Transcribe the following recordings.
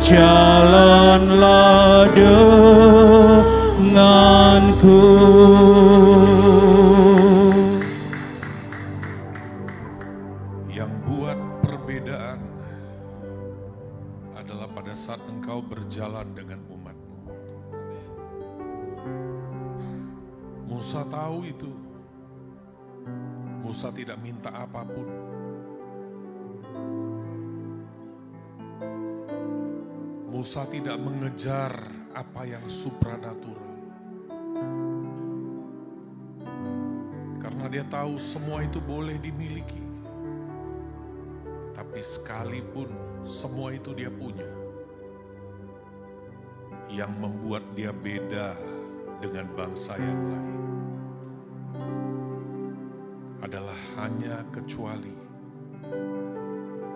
jalanlah denganku. Yang buat perbedaan adalah pada saat engkau berjalan dengan umatmu. Musa tahu itu. Musa tidak minta apapun. Musa tidak mengejar apa yang supranatural. Karena dia tahu semua itu boleh dimiliki. Tapi sekalipun semua itu dia punya, yang membuat dia beda dengan bangsa yang lain adalah hanya kecuali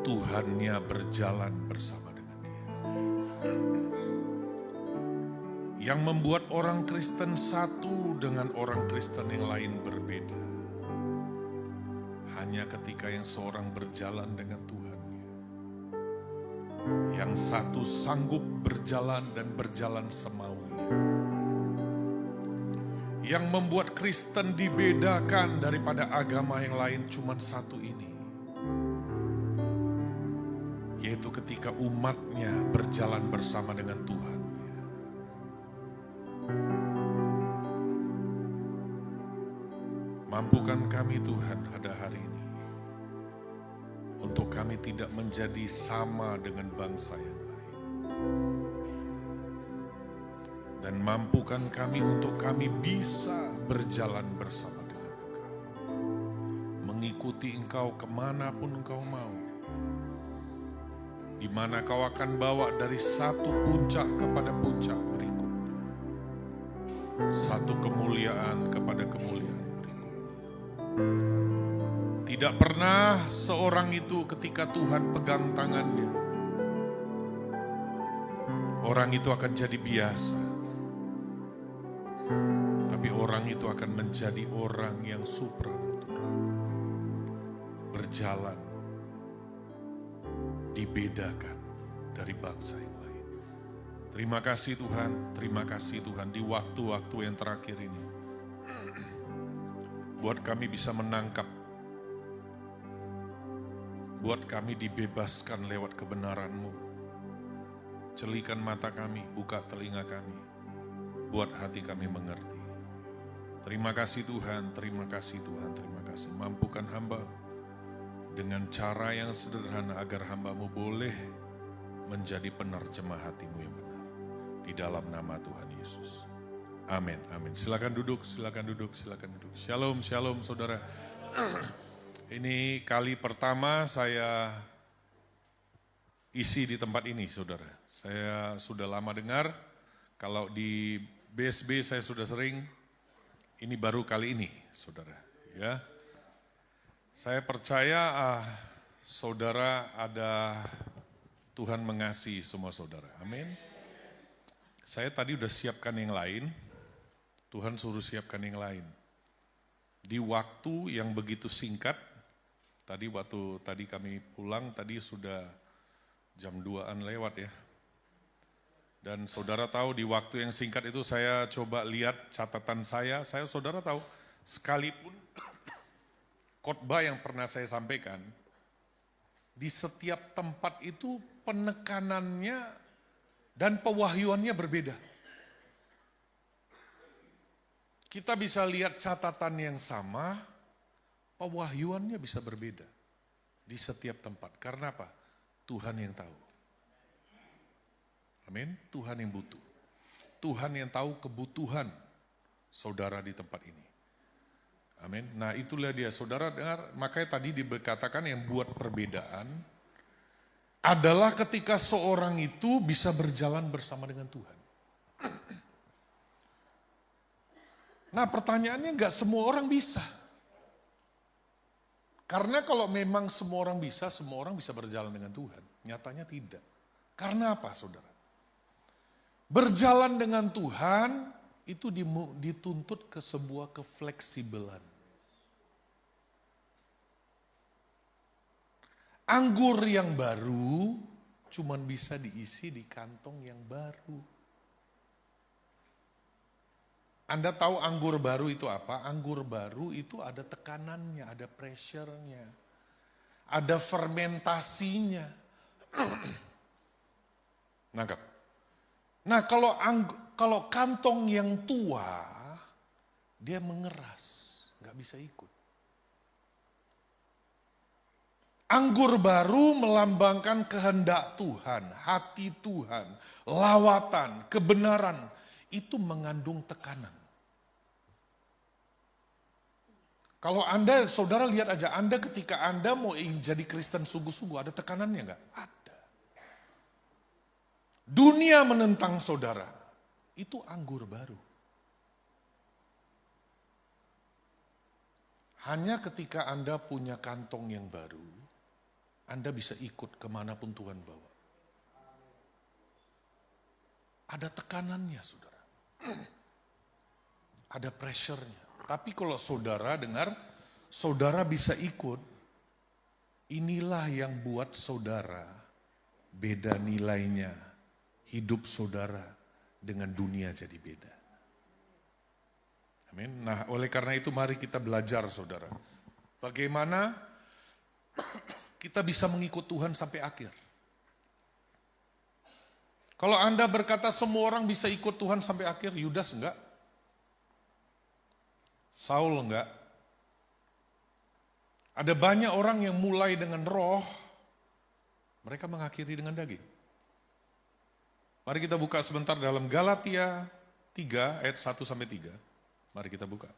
Tuhannya berjalan bersama dengan dia. Yang membuat orang Kristen satu dengan orang Kristen yang lain berbeda hanya ketika yang seorang berjalan dengan Tuhannya. Yang satu sanggup berjalan dan berjalan semaunya. Yang membuat Kristen dibedakan daripada agama yang lain cuma satu ini. Yaitu ketika umatnya berjalan bersama dengan Tuhan. Mampukan kami Tuhan pada hari ini untuk kami tidak menjadi sama dengan bangsa yang lain. Dan mampukan kami untuk kami bisa berjalan bersama dengan Engkau. Mengikuti Engkau kemanapun Engkau mau. Di mana Kau akan bawa dari satu puncak kepada puncak berikutnya. Satu kemuliaan kepada kemuliaan berikutnya. Tidak pernah seorang itu ketika Tuhan pegang tangannya, orang itu akan jadi biasa. Tapi orang itu akan menjadi orang yang supranatural. Berjalan, dibedakan dari bangsa yang lain. Terima kasih Tuhan di waktu-waktu yang terakhir ini. Buat kami bisa menangkap, buat kami dibebaskan lewat kebenaran-Mu. Celikan mata kami, buka telinga kami. Buat hati kami mengerti. Terima kasih Tuhan, terima kasih Tuhan, terima kasih. Mampukan hamba dengan cara yang sederhana agar hamba-Mu boleh menjadi penerjemah hati-Mu yang benar. Di dalam nama Tuhan Yesus. Amin, amin. Silakan duduk, silakan duduk, silakan duduk. Shalom, shalom saudara. Ini kali pertama saya isi di tempat ini saudara. Saya sudah lama dengar, kalau di BSB saya sudah sering, ini baru kali ini, saudara. Ya, saya percaya saudara ada Tuhan mengasihi semua saudara. Amin. Saya tadi udah siapkan yang lain, Tuhan suruh siapkan yang lain. Di waktu yang begitu singkat, tadi kami pulang, tadi sudah jam 2-an lewat ya. Dan saudara tahu di waktu yang singkat itu saya coba lihat catatan saya saudara tahu sekalipun khotbah yang pernah saya sampaikan, di setiap tempat itu penekanannya dan pewahyuannya berbeda. Kita bisa lihat catatan yang sama, pewahyuannya bisa berbeda di setiap tempat. Karena apa? Tuhan yang tahu. Amin, Tuhan yang butuh. Tuhan yang tahu kebutuhan saudara di tempat ini. Amin. Nah itulah dia, saudara dengar, makanya tadi dikatakan yang buat perbedaan adalah ketika seorang itu bisa berjalan bersama dengan Tuhan. Nah pertanyaannya enggak semua orang bisa. Karena kalau memang semua orang bisa berjalan dengan Tuhan. Nyatanya tidak. Karena apa saudara? Berjalan dengan Tuhan itu dituntut ke sebuah kefleksibelan. Anggur yang baru cuman bisa diisi di kantong yang baru. Anda tahu anggur baru itu apa? Anggur baru itu ada tekanannya, ada pressure-nya, ada fermentasinya. Nangkap? Nah kalau kantong yang tua, dia mengeras, nggak bisa ikut. Anggur baru melambangkan kehendak Tuhan, hati Tuhan, lawatan, kebenaran. Itu mengandung tekanan. Kalau Anda, saudara lihat aja, Anda ketika Anda mau jadi Kristen sungguh-sungguh, ada tekanannya nggak? Ada. Dunia menentang saudara, itu anggur baru. Hanya ketika Anda punya kantong yang baru, Anda bisa ikut kemanapun Tuhan bawa. Ada tekanannya, saudara. Ada pressure-nya. Tapi kalau saudara dengar, saudara bisa ikut, inilah yang buat saudara beda nilainya. Hidup saudara dengan dunia jadi beda. Amin. Nah, oleh karena itu mari kita belajar, saudara. Bagaimana kita bisa mengikut Tuhan sampai akhir. Kalau Anda berkata semua orang bisa ikut Tuhan sampai akhir, Yudas enggak. Saul enggak. Ada banyak orang yang mulai dengan roh, mereka mengakhiri dengan daging. Mari kita buka sebentar dalam Galatia 3 ayat 1 sampai 3. Mari kita buka.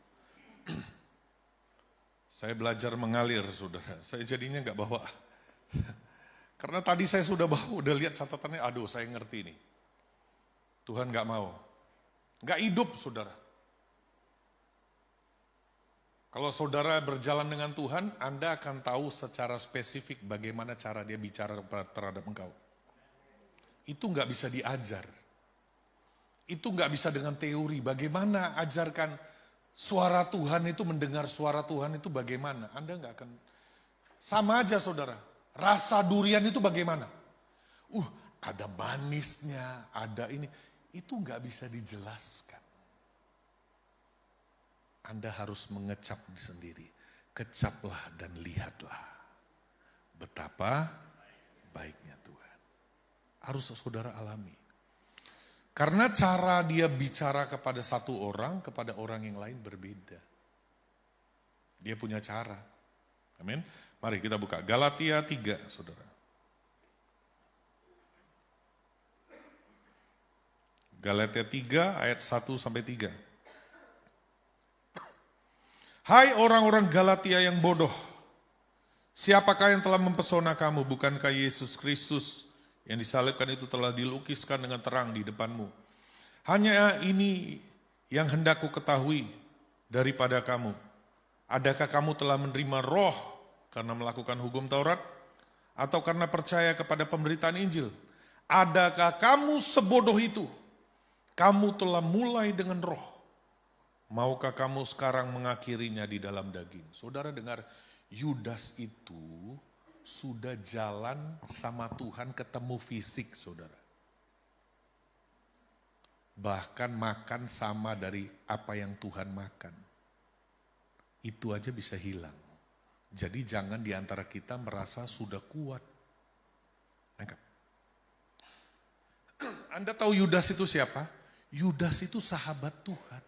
Saya belajar mengalir, saudara. Saya jadinya nggak bawa. Karena tadi saya sudah bawa, udah lihat catatannya, aduh saya ngerti nih. Tuhan nggak mau. Nggak hidup, saudara. Kalau saudara berjalan dengan Tuhan, Anda akan tahu secara spesifik bagaimana cara dia bicara terhadap engkau. Itu nggak bisa diajar. Itu nggak bisa dengan teori. Bagaimana ajarkan suara Tuhan itu, mendengar suara Tuhan itu bagaimana? Anda nggak akan, sama aja saudara. Rasa durian itu bagaimana? Ada manisnya, ada ini. Itu nggak bisa dijelaskan. Anda harus mengecap sendiri. Kecaplah dan lihatlah betapa baiknya Tuhan. Harus saudara alami. Karena cara dia bicara kepada satu orang, kepada orang yang lain berbeda. Dia punya cara. Amin. Mari kita buka Galatia 3, saudara. Galatia 3 ayat 1 sampai 3. Hai orang-orang Galatia yang bodoh, siapakah yang telah mempesona kamu? Bukankah Yesus Kristus yang disalibkan itu telah dilukiskan dengan terang di depanmu? Hanya ini yang hendak ku ketahui daripada kamu. Adakah kamu telah menerima roh karena melakukan hukum Taurat? Atau karena percaya kepada pemberitaan Injil? Adakah kamu sebodoh itu? Kamu telah mulai dengan roh. Maukah kamu sekarang mengakhirinya di dalam daging? Saudara dengar, Yudas itu sudah jalan sama Tuhan, ketemu fisik, saudara. Bahkan makan sama dari apa yang Tuhan makan. Itu aja bisa hilang. Jadi jangan di antara kita merasa sudah kuat. Anda tahu Yudas itu siapa? Yudas itu sahabat Tuhan.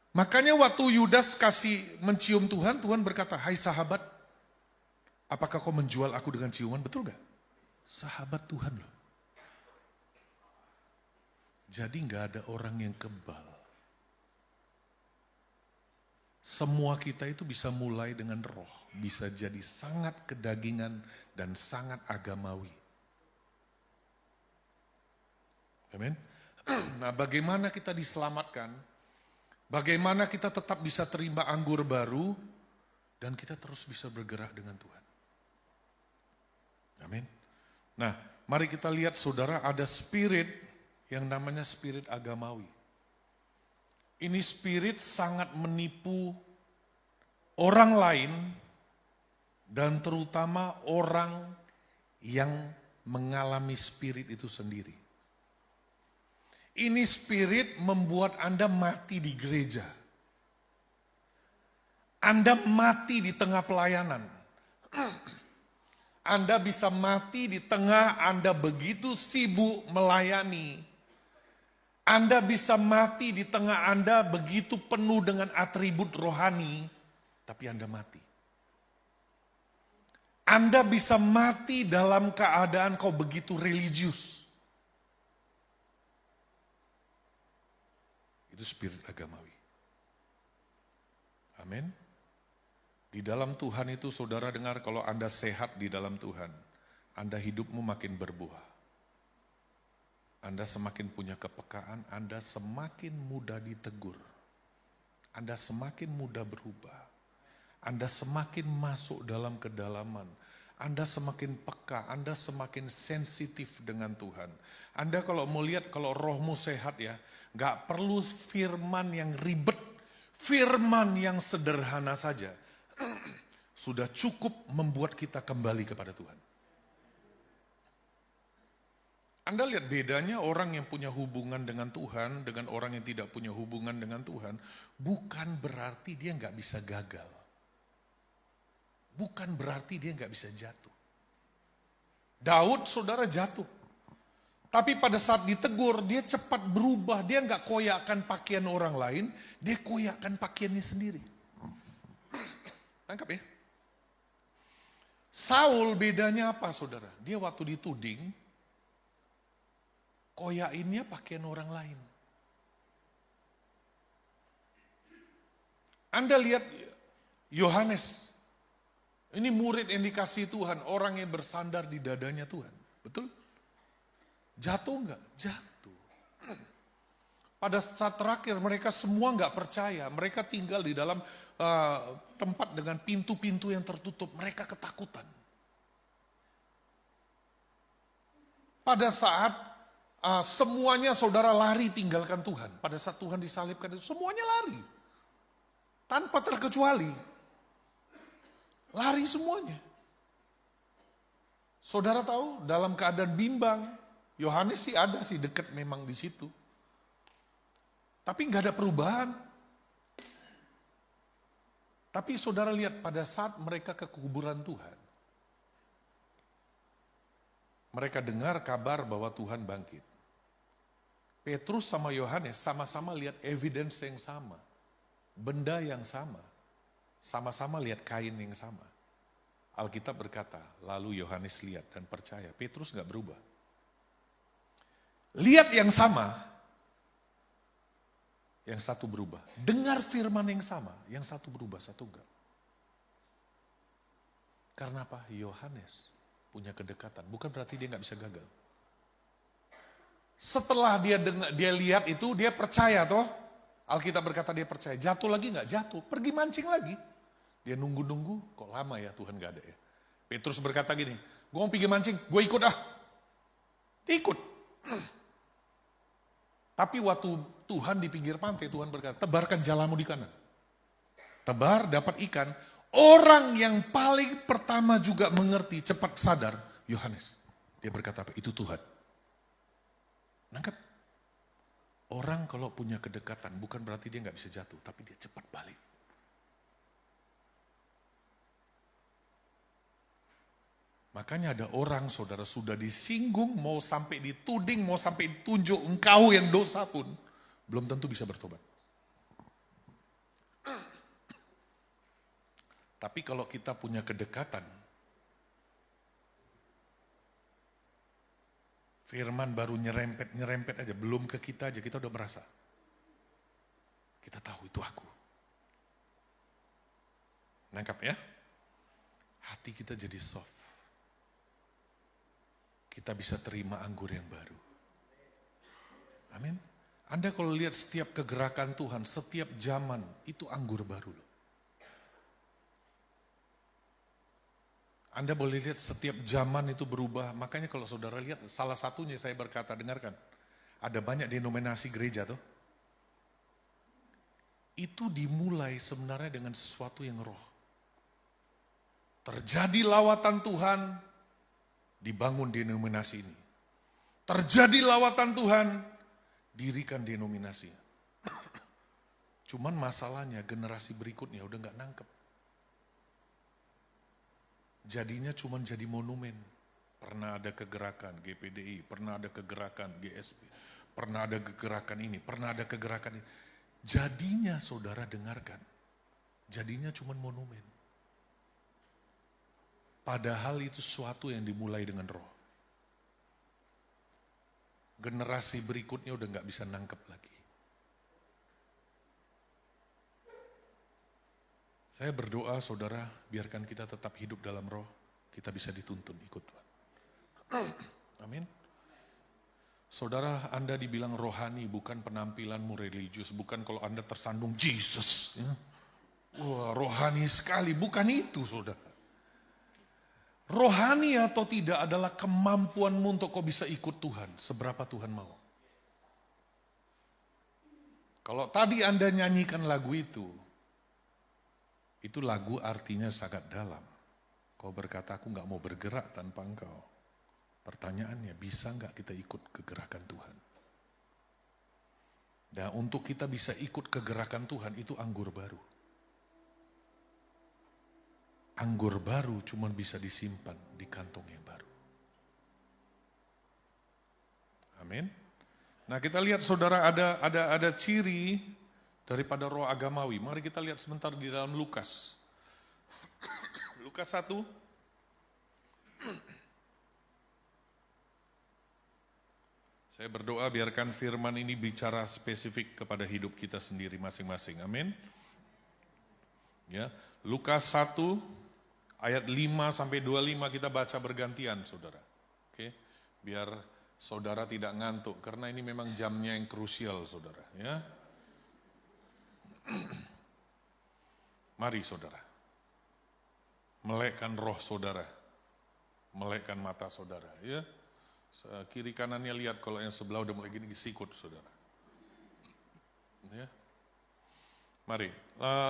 Makanya waktu Yudas kasih mencium Tuhan, Tuhan berkata, hai sahabat, apakah kau menjual aku dengan ciuman? Betul gak? Sahabat Tuhan loh. Jadi gak ada orang yang kebal. Semua kita itu bisa mulai dengan roh, bisa jadi sangat kedagingan dan sangat agamawi. Amin. Nah, bagaimana kita diselamatkan? Bagaimana kita tetap bisa terima anggur baru dan kita terus bisa bergerak dengan Tuhan. Amin. Nah, mari kita lihat saudara, ada spirit yang namanya spirit agamawi. Ini spirit sangat menipu orang lain Dan terutama orang yang mengalami spirit itu sendiri. Ini spirit membuat Anda mati di gereja. Anda mati di tengah pelayanan. Anda bisa mati di tengah Anda begitu sibuk melayani. Anda bisa mati di tengah Anda begitu penuh dengan atribut rohani, tapi Anda mati. Anda bisa mati dalam keadaan kau begitu religius. Itu spirit agamawi. Amin. Di dalam Tuhan itu saudara dengar, kalau Anda sehat di dalam Tuhan, Anda hidupmu makin berbuah. Anda semakin punya kepekaan, Anda semakin mudah ditegur. Anda semakin mudah berubah. Anda semakin masuk dalam kedalaman. Anda semakin peka, Anda semakin sensitif dengan Tuhan. Anda kalau mau lihat, kalau rohmu sehat ya, gak perlu firman yang ribet. Firman yang sederhana saja sudah cukup membuat kita kembali kepada Tuhan. Anda lihat bedanya orang yang punya hubungan dengan Tuhan dengan orang yang tidak punya hubungan dengan Tuhan. Bukan berarti dia gak bisa gagal. Bukan berarti dia gak bisa jatuh. Daud saudara jatuh. Tapi pada saat ditegur dia cepat berubah. Dia gak koyakkan pakaian orang lain. Dia koyakkan pakaiannya sendiri. Tangkap ya. Saul bedanya apa saudara? Dia waktu dituding. Koyainnya pakaian orang lain. Anda lihat Yohanes. Ini murid yang dikasih Tuhan, orang yang bersandar di dadanya Tuhan. Betul? Jatuh enggak? Jatuh. Pada saat terakhir mereka semua enggak percaya. Mereka tinggal di dalam tempat dengan pintu-pintu yang tertutup. Mereka ketakutan. Pada saat semuanya saudara lari tinggalkan Tuhan. Pada saat Tuhan disalibkan itu semuanya lari. Tanpa terkecuali. Lari semuanya. Saudara tahu dalam keadaan bimbang, Yohanes sih ada sih dekat memang di situ. Tapi nggak ada perubahan. Tapi saudara lihat pada saat mereka ke kuburan Tuhan. Mereka dengar kabar bahwa Tuhan bangkit. Petrus sama Yohanes sama-sama lihat evidence yang sama. Benda yang sama. Sama-sama lihat kain yang sama. Alkitab berkata, lalu Yohanes lihat dan percaya. Petrus gak berubah. Lihat yang sama, yang satu berubah. Dengar firman yang sama, yang satu berubah, satu enggak. Karena apa? Yohanes punya kedekatan. Bukan berarti dia gak bisa gagal. Setelah dia lihat itu, dia percaya toh. Alkitab berkata dia percaya. Jatuh lagi gak? Jatuh. Pergi mancing lagi. Dia nunggu-nunggu, kok lama ya Tuhan gak ada ya. Petrus berkata gini, gue mau pergi mancing, gue ikut ah. Ikut. Tapi waktu Tuhan di pinggir pantai, Tuhan berkata, tebarkan jalamu di kanan. Tebar, dapat ikan. Orang yang paling pertama juga mengerti, cepat sadar, Yohanes. Dia berkata apa? Itu Tuhan. Nangkep? Orang kalau punya kedekatan, bukan berarti dia gak bisa jatuh, tapi dia cepat balik. Makanya ada orang saudara sudah disinggung, mau sampai dituding, mau sampai ditunjuk engkau yang dosa pun, belum tentu bisa bertobat. Tapi kalau kita punya kedekatan, firman baru nyerempet aja, belum ke kita aja, kita udah merasa. Kita tahu itu aku. Nangkap ya? Hati kita jadi soft. Kita bisa terima anggur yang baru. Amin. Anda kalau lihat setiap kegerakan Tuhan, setiap zaman, itu anggur baru. Anda boleh lihat setiap zaman itu berubah. Makanya kalau saudara lihat, salah satunya saya berkata, dengarkan. Ada banyak denominasi gereja tuh. Itu dimulai sebenarnya dengan sesuatu yang roh. Terjadi lawatan Tuhan, dibangun denominasi ini. Terjadi lawatan Tuhan, dirikan denominasi. Cuman masalahnya generasi berikutnya udah gak nangkep. Jadinya cuman jadi monumen. Pernah ada kegerakan GPDI, pernah ada kegerakan GSP, pernah ada kegerakan ini, pernah ada kegerakan ini. Jadinya saudara dengarkan, jadinya cuman monumen. Padahal itu sesuatu yang dimulai dengan roh. Generasi berikutnya udah gak bisa nangkep lagi. Saya berdoa saudara, biarkan kita tetap hidup dalam roh, kita bisa dituntun ikut Tuhan. Amin. Saudara, Anda dibilang rohani, bukan penampilanmu religius, bukan kalau Anda tersandung Jesus. Ya. Wah, rohani sekali, bukan itu saudara. Rohani atau tidak adalah kemampuanmu untuk kau bisa ikut Tuhan, seberapa Tuhan mau. Kalau tadi Anda nyanyikan lagu itu lagu artinya sangat dalam. Kau berkata, aku gak mau bergerak tanpa engkau. Pertanyaannya, bisa gak kita ikut kegerakan Tuhan? Dan untuk kita bisa ikut kegerakan Tuhan, itu anggur baru. Anggur baru cuma bisa disimpan di kantong yang baru. Amin. Nah, kita lihat saudara ada ciri daripada roh agamawi. Mari kita lihat sebentar di dalam Lukas. Lukas 1. Saya berdoa biarkan firman ini bicara spesifik kepada hidup kita sendiri masing-masing. Amin. Ya, Lukas 1 ayat 5 sampai 25 kita baca bergantian, saudara. Oke, biar saudara tidak ngantuk karena ini memang jamnya yang krusial, saudara, ya. Mari saudara. Melekkan roh saudara. Melekkan mata saudara, ya. Kiri kanannya lihat, kalau yang sebelah udah mulai gini sikut, saudara. Ya. Mari,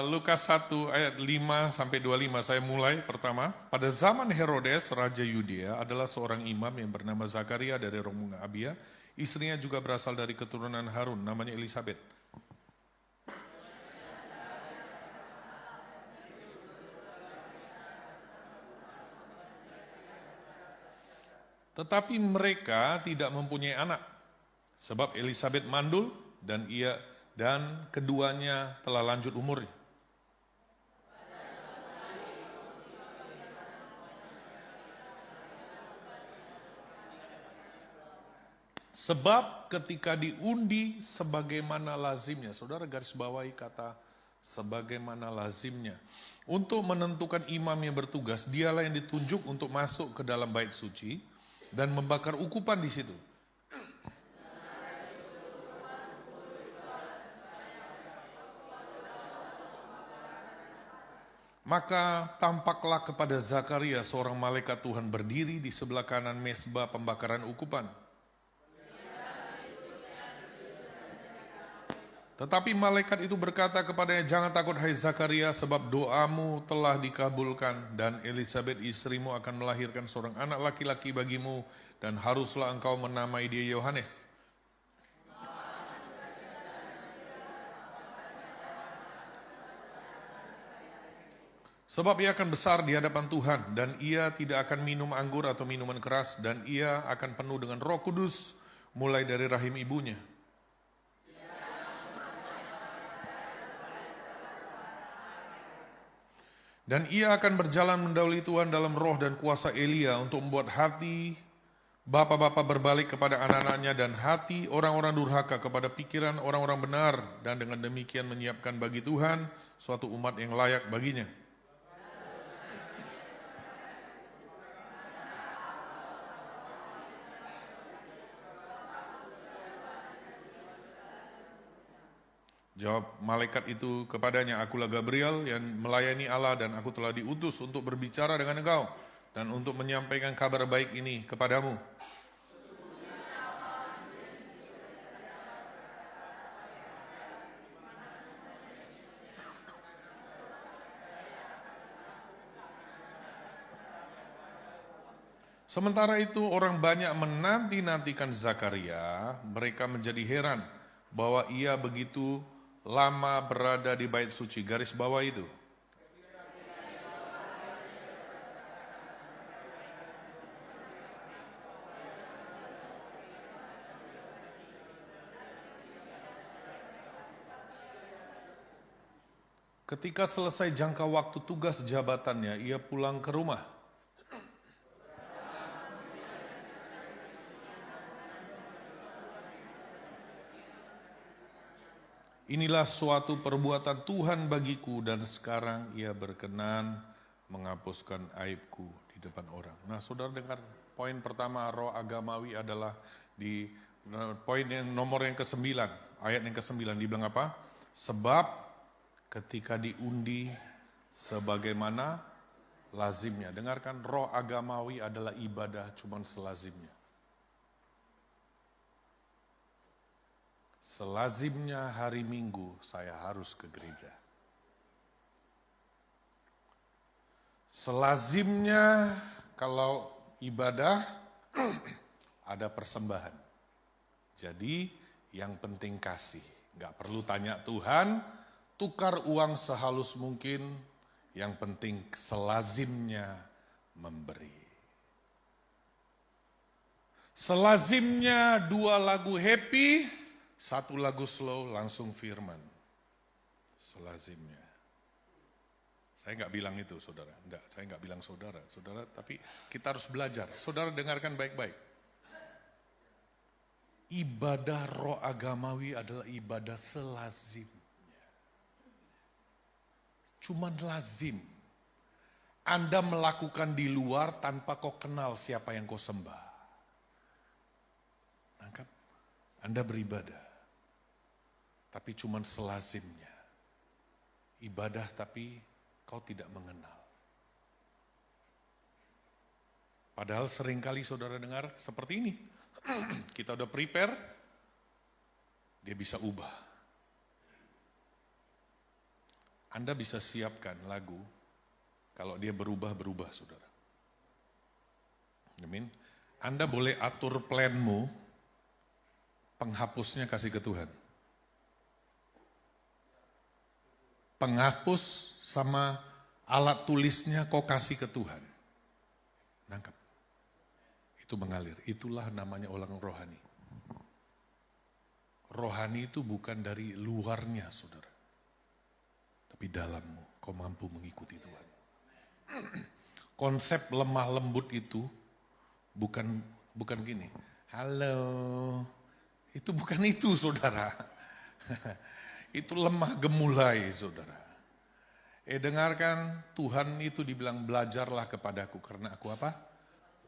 Lukas 1 ayat 5 sampai 25 saya mulai pertama. Pada zaman Herodes, Raja Yudea adalah seorang imam yang bernama Zakaria dari rombongan Abia. Istrinya juga berasal dari keturunan Harun, namanya Elisabet. Tetapi mereka tidak mempunyai anak, sebab Elisabet mandul dan keduanya telah lanjut umurnya. Sebab ketika diundi sebagaimana lazimnya, saudara garis bawahi kata sebagaimana lazimnya. Untuk menentukan imam yang bertugas, dialah yang ditunjuk untuk masuk ke dalam bait suci dan membakar ukupan di situ. Maka tampaklah kepada Zakaria seorang malaikat Tuhan berdiri di sebelah kanan mezbah pembakaran ukupan. Tetapi malaikat itu berkata kepadanya, jangan takut hai Zakaria, sebab doamu telah dikabulkan dan Elisabet istrimu akan melahirkan seorang anak laki-laki bagimu dan haruslah engkau menamai dia Yohanes. Sebab ia akan besar di hadapan Tuhan dan ia tidak akan minum anggur atau minuman keras dan ia akan penuh dengan Roh Kudus mulai dari rahim ibunya. Dan ia akan berjalan mendahului Tuhan dalam roh dan kuasa Elia untuk membuat hati bapa-bapa berbalik kepada anak-anaknya dan hati orang-orang durhaka kepada pikiran orang-orang benar, dan dengan demikian menyiapkan bagi Tuhan suatu umat yang layak baginya. Jawab malaikat itu kepadanya, akulah Gabriel yang melayani Allah dan aku telah diutus untuk berbicara dengan engkau dan untuk menyampaikan kabar baik ini kepadamu. Sementara itu orang banyak menanti-nantikan Zakaria, mereka menjadi heran bahwa ia begitu lama berada di bait suci. Garis bawah itu. Ketika selesai jangka waktu tugas jabatannya, ia pulang ke rumah. Inilah suatu perbuatan Tuhan bagiku dan sekarang ia berkenan menghapuskan aibku di depan orang. Nah, saudara dengar poin pertama roh agamawi adalah di poin yang nomor yang ke-9, ayat yang ke-9 dibilang apa? Sebab ketika diundi sebagaimana lazimnya. Dengarkan, roh agamawi adalah ibadah cuman selazimnya. Selazimnya hari Minggu saya harus ke gereja. Selazimnya kalau ibadah ada persembahan. Jadi yang penting kasih. Gak perlu tanya Tuhan, tukar uang sehalus mungkin. Yang penting selazimnya memberi. Selazimnya 2 lagu happy, 1 lagu slow, langsung firman. Selazimnya. Saya nggak bilang itu, saudara. Enggak, saya nggak bilang saudara. Saudara, tapi kita harus belajar. Saudara dengarkan baik-baik. Ibadah roh agamawi adalah ibadah selazimnya. Cuman lazim. Anda melakukan di luar tanpa kau kenal siapa yang kau sembah. Nangkap? Anda beribadah. Tapi cuman selazimnya. Ibadah tapi kau tidak mengenal. Padahal seringkali saudara dengar seperti ini. Kita udah prepare, dia bisa ubah. Anda bisa siapkan lagu, kalau dia berubah, saudara. Amin. Anda boleh atur planmu, penghapusnya kasih ke Tuhan. Penghapus sama alat tulisnya kau kasih ke Tuhan. Nangkap. Itu mengalir. Itulah namanya orang rohani. Rohani itu bukan dari luarnya, saudara. Tapi dalammu, kau mampu mengikuti Tuhan. Konsep lemah lembut itu bukan gini. Halo, itu bukan itu, saudara. Itu lemah gemulai, saudara. Dengarkan, Tuhan itu dibilang belajarlah kepadaku karena aku apa?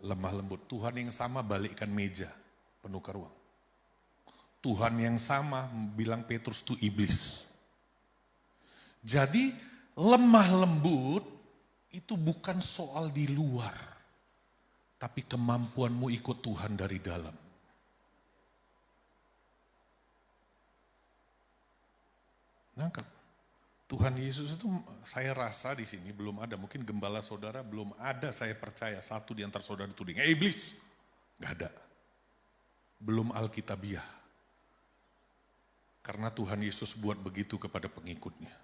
Lemah lembut. Tuhan yang sama balikkan meja, penukar uang. Tuhan yang sama bilang Petrus itu iblis. Jadi lemah lembut itu bukan soal di luar, tapi kemampuanmu ikut Tuhan dari dalam. Nangkap. Tuhan Yesus itu saya rasa di sini belum ada, mungkin gembala saudara belum ada, saya percaya satu di antara saudara dituding iblis. Gak ada. Belum alkitabiah. Karena Tuhan Yesus buat begitu kepada pengikutnya.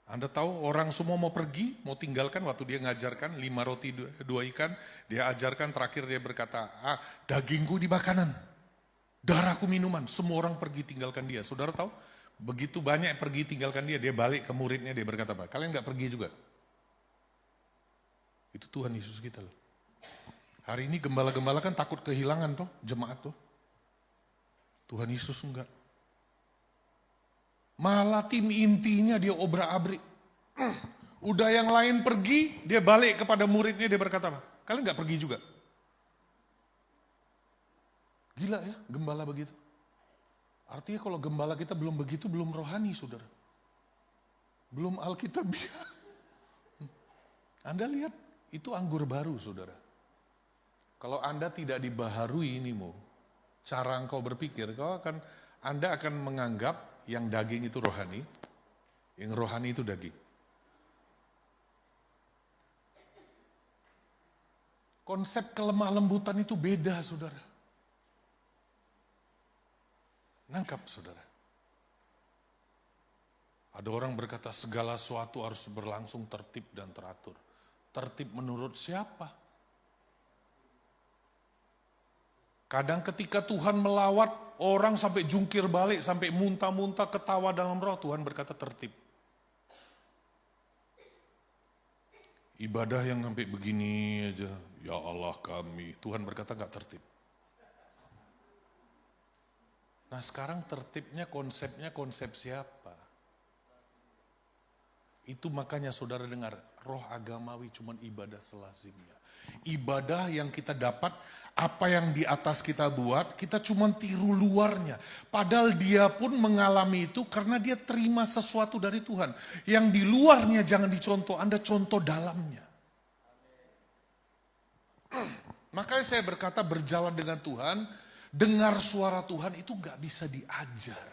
Anda tahu orang semua mau pergi, mau tinggalkan waktu dia ngajarkan 5 roti 2 ikan, dia ajarkan terakhir dia berkata, dagingku di makanan, darahku minuman, semua orang pergi tinggalkan dia. Saudara tahu, begitu banyak pergi tinggalkan dia, dia balik ke muridnya, dia berkata apa? Kalian gak pergi juga? Itu Tuhan Yesus kita loh. Hari ini gembala-gembala kan takut kehilangan toh, jemaat toh. Tuhan Yesus enggak. Malah tim intinya dia obrak-abrik. Udah yang lain pergi, dia balik kepada muridnya, dia berkata apa? Kalian gak pergi juga? Gila ya, gembala begitu. Artinya kalau gembala kita belum begitu, belum rohani, saudara. Belum alkitabiah. Anda lihat, itu anggur baru, saudara. Kalau Anda tidak dibaharui inimu, cara engkau berpikir, Anda akan menganggap yang daging itu rohani, yang rohani itu daging. Konsep kelemah lembutan itu beda, saudara. Nangkap, saudara. Ada orang berkata segala sesuatu harus berlangsung tertib dan teratur. Tertib menurut siapa? Kadang ketika Tuhan melawat, orang sampai jungkir balik, sampai muntah-muntah, ketawa dalam roh, Tuhan berkata tertib. Ibadah yang sampai begini aja, ya Allah kami, Tuhan berkata gak tertib. Nah sekarang tertibnya konsepnya konsep siapa? Itu makanya saudara dengar, roh agamawi cuman ibadah selazimnya. Ibadah yang kita dapat, apa yang di atas kita buat, kita cuman tiru luarnya. Padahal dia pun mengalami itu karena dia terima sesuatu dari Tuhan. Yang di luarnya jangan dicontoh, Anda contoh dalamnya. Makanya saya berkata berjalan dengan Tuhan, dengar suara Tuhan itu gak bisa diajar.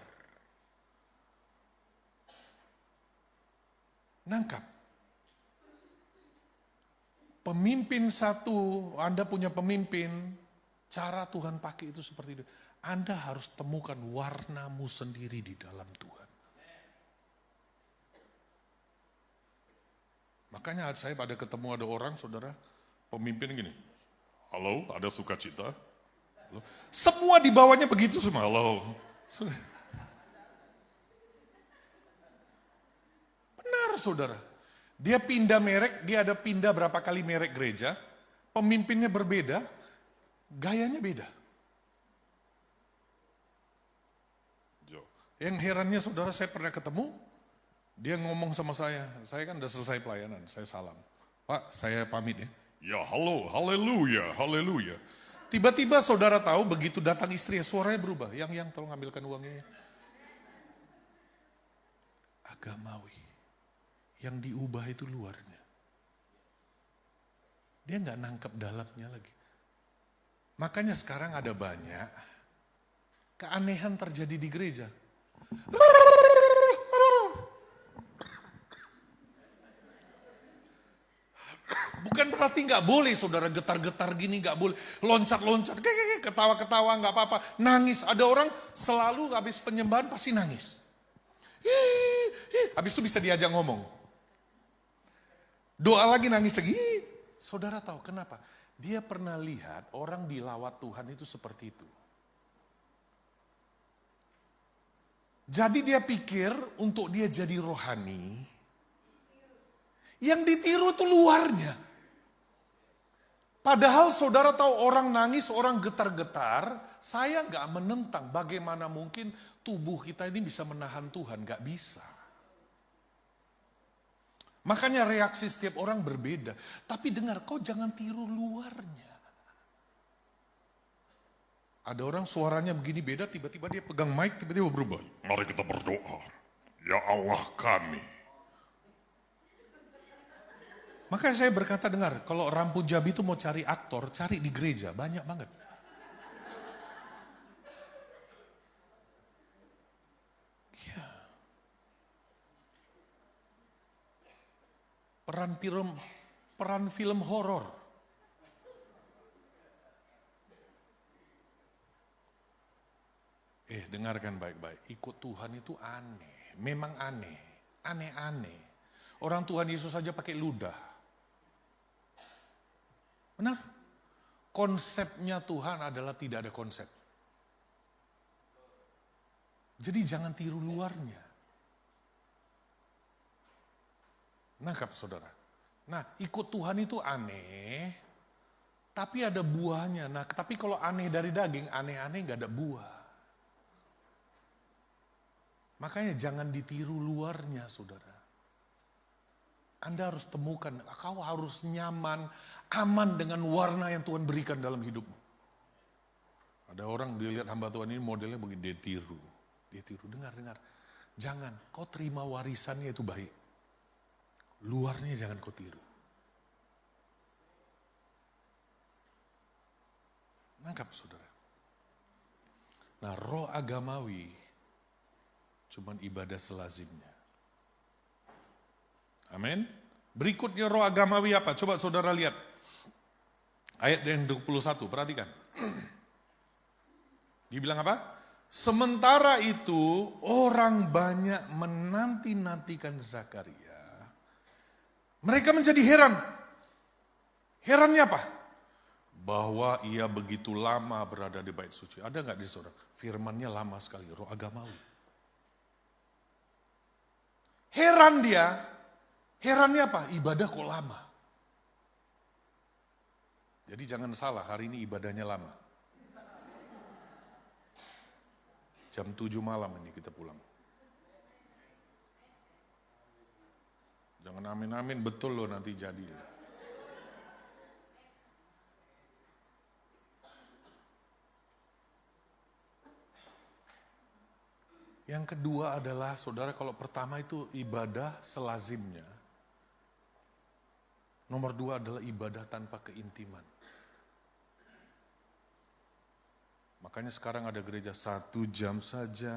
Nangkap. Pemimpin satu, Anda punya pemimpin, cara Tuhan pakai itu seperti itu. Anda harus temukan warnamu sendiri di dalam Tuhan. Makanya saya pada ketemu ada orang, saudara, pemimpin gini, halo, ada sukacita? Halo. Semua di bawahnya begitu semua, halo. Benar, saudara. Dia pindah merek, dia ada pindah berapa kali merek gereja, pemimpinnya berbeda, gayanya beda. Yang herannya saudara, saya pernah ketemu, dia ngomong sama saya kan udah selesai pelayanan, saya salam. Pak, saya pamit ya. Ya halo, haleluya, haleluya. Tiba-tiba saudara tahu begitu datang istrinya, suaranya berubah. Yang tolong ambilkan uangnya ya. Agamawi. Yang diubah itu luarnya. Dia nggak nangkep dalamnya lagi. Makanya sekarang ada banyak keanehan terjadi di gereja. Bukan berarti nggak boleh saudara getar-getar gini, nggak boleh loncat-loncat, ketawa-ketawa nggak apa-apa, nangis. Ada orang selalu habis penyembahan pasti nangis. Habis itu bisa diajak ngomong. Doa lagi nangis lagi. Saudara tahu kenapa? Dia pernah lihat orang dilawat Tuhan itu seperti itu. Jadi dia pikir untuk dia jadi rohani, yang ditiru itu luarnya. Padahal saudara tahu orang nangis, orang getar-getar, saya gak menentang bagaimana mungkin tubuh kita ini bisa menahan Tuhan, gak bisa. Makanya reaksi setiap orang berbeda. Tapi dengar, kau jangan tiru luarnya. Ada orang suaranya begini beda, tiba-tiba dia pegang mic, tiba-tiba berubah. Mari kita berdoa. Ya Allah kami. Makanya saya berkata dengar, kalau Rampun Jabi itu mau cari aktor, cari di gereja, banyak banget. Ya. Peran film horor. Dengarkan baik-baik, ikut Tuhan itu aneh, memang aneh, aneh-aneh. Orang Tuhan Yesus saja pakai ludah. Benar? Konsepnya Tuhan adalah tidak ada konsep. Jadi jangan tiru luarnya. Nangkap saudara. Nah ikut Tuhan itu aneh, tapi ada buahnya. Nah tapi kalau aneh dari daging, aneh-aneh gak ada buah. Makanya jangan ditiru luarnya saudara. Anda harus temukan, kau harus nyaman, aman dengan warna yang Tuhan berikan dalam hidupmu. Ada orang dilihat hamba Tuhan ini modelnya begini, dia tiru. Dengar. Jangan, kau terima warisannya itu baik. Luarnya jangan kau tiru. Nangkap saudara. Nah roh agamawi cuman ibadah selazimnya. Amin. Berikutnya roh agamawi apa? Coba saudara lihat. Ayat yang 21, perhatikan. Dibilang apa? Sementara itu orang banyak menanti-nantikan Zakaria. Mereka menjadi heran. Herannya apa? Bahwa ia begitu lama berada di bait suci. Ada nggak di saudara? Firmannya lama sekali, roh agamawi. Heran dia. Herannya apa? Ibadah kok lama. Jadi jangan salah, hari ini ibadahnya lama. Jam 7 malam ini kita pulang. Jangan amin-amin, betul loh nanti jadi. Yang kedua adalah, saudara, kalau pertama itu ibadah selazimnya. Nomor dua adalah ibadah tanpa keintiman. Makanya sekarang ada gereja 1 jam saja,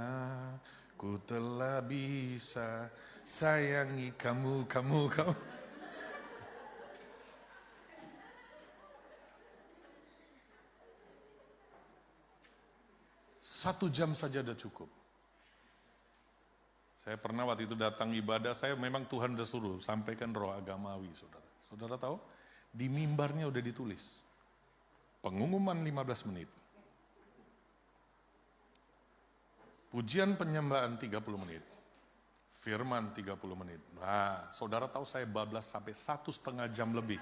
ku telah bisa sayangi kamu. 1 jam saja udah cukup. Saya pernah waktu itu datang ibadah, saya memang Tuhan udah suruh, sampaikan roh agamawi, saudara. Saudara tahu, di mimbarnya udah ditulis, pengumuman 15 menit. Pujian penyembahan 30 menit. Firman 30 menit. Nah, saudara tahu saya bablas sampai 1,5 jam lebih.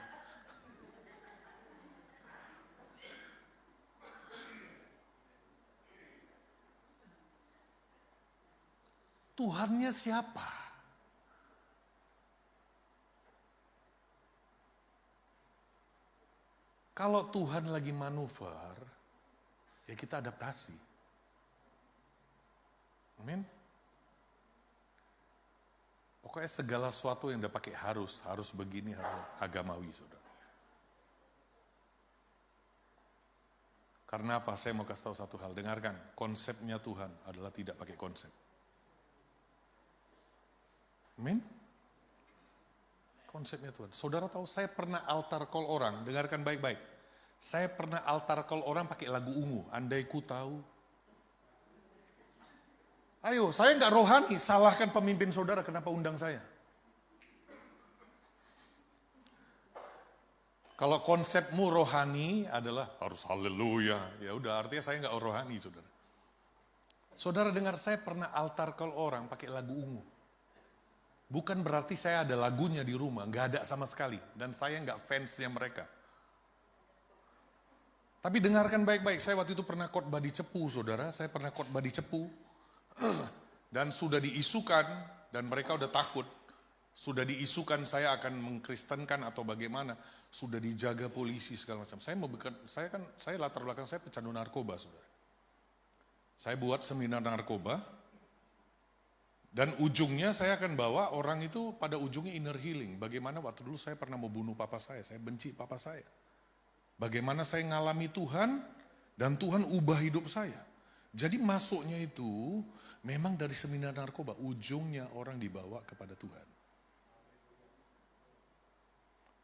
Tuhannya siapa? Kalau Tuhan lagi manuver, ya kita adaptasi. Amin. Pokoknya segala sesuatu yang udah pakai harus begini, harus agamawi, saudara. Karena apa? Saya mau kasih tahu satu hal. Dengarkan, konsepnya Tuhan adalah tidak pakai konsep. Amin. Konsepnya Tuhan. Saudara tahu, saya pernah altar call orang. Dengarkan baik-baik. Saya pernah altar call orang pakai lagu ungu. Andai ku tahu. Ayo, saya nggak rohani, salahkan pemimpin saudara kenapa undang saya. Kalau konsepmu rohani adalah harus haleluya, ya udah artinya saya nggak rohani, saudara. Saudara dengar, saya pernah altar call orang pakai lagu ungu. Bukan berarti saya ada lagunya di rumah, nggak ada sama sekali, dan saya nggak fansnya mereka. Tapi dengarkan baik-baik, saya waktu itu pernah khotbah di Cepu, saudara. Saya pernah khotbah di Cepu. Dan sudah diisukan, dan mereka udah takut, sudah diisukan saya akan mengkristenkan atau bagaimana, sudah dijaga polisi segala macam. Saya latar belakang saya pecandu narkoba, saudara. Saya buat seminar narkoba, dan ujungnya saya akan bawa orang itu pada ujungnya inner healing. Bagaimana waktu dulu saya pernah mau bunuh papa saya benci papa saya. Bagaimana saya ngalami Tuhan, dan Tuhan ubah hidup saya. Jadi masuknya itu memang dari seminar narkoba, ujungnya orang dibawa kepada Tuhan.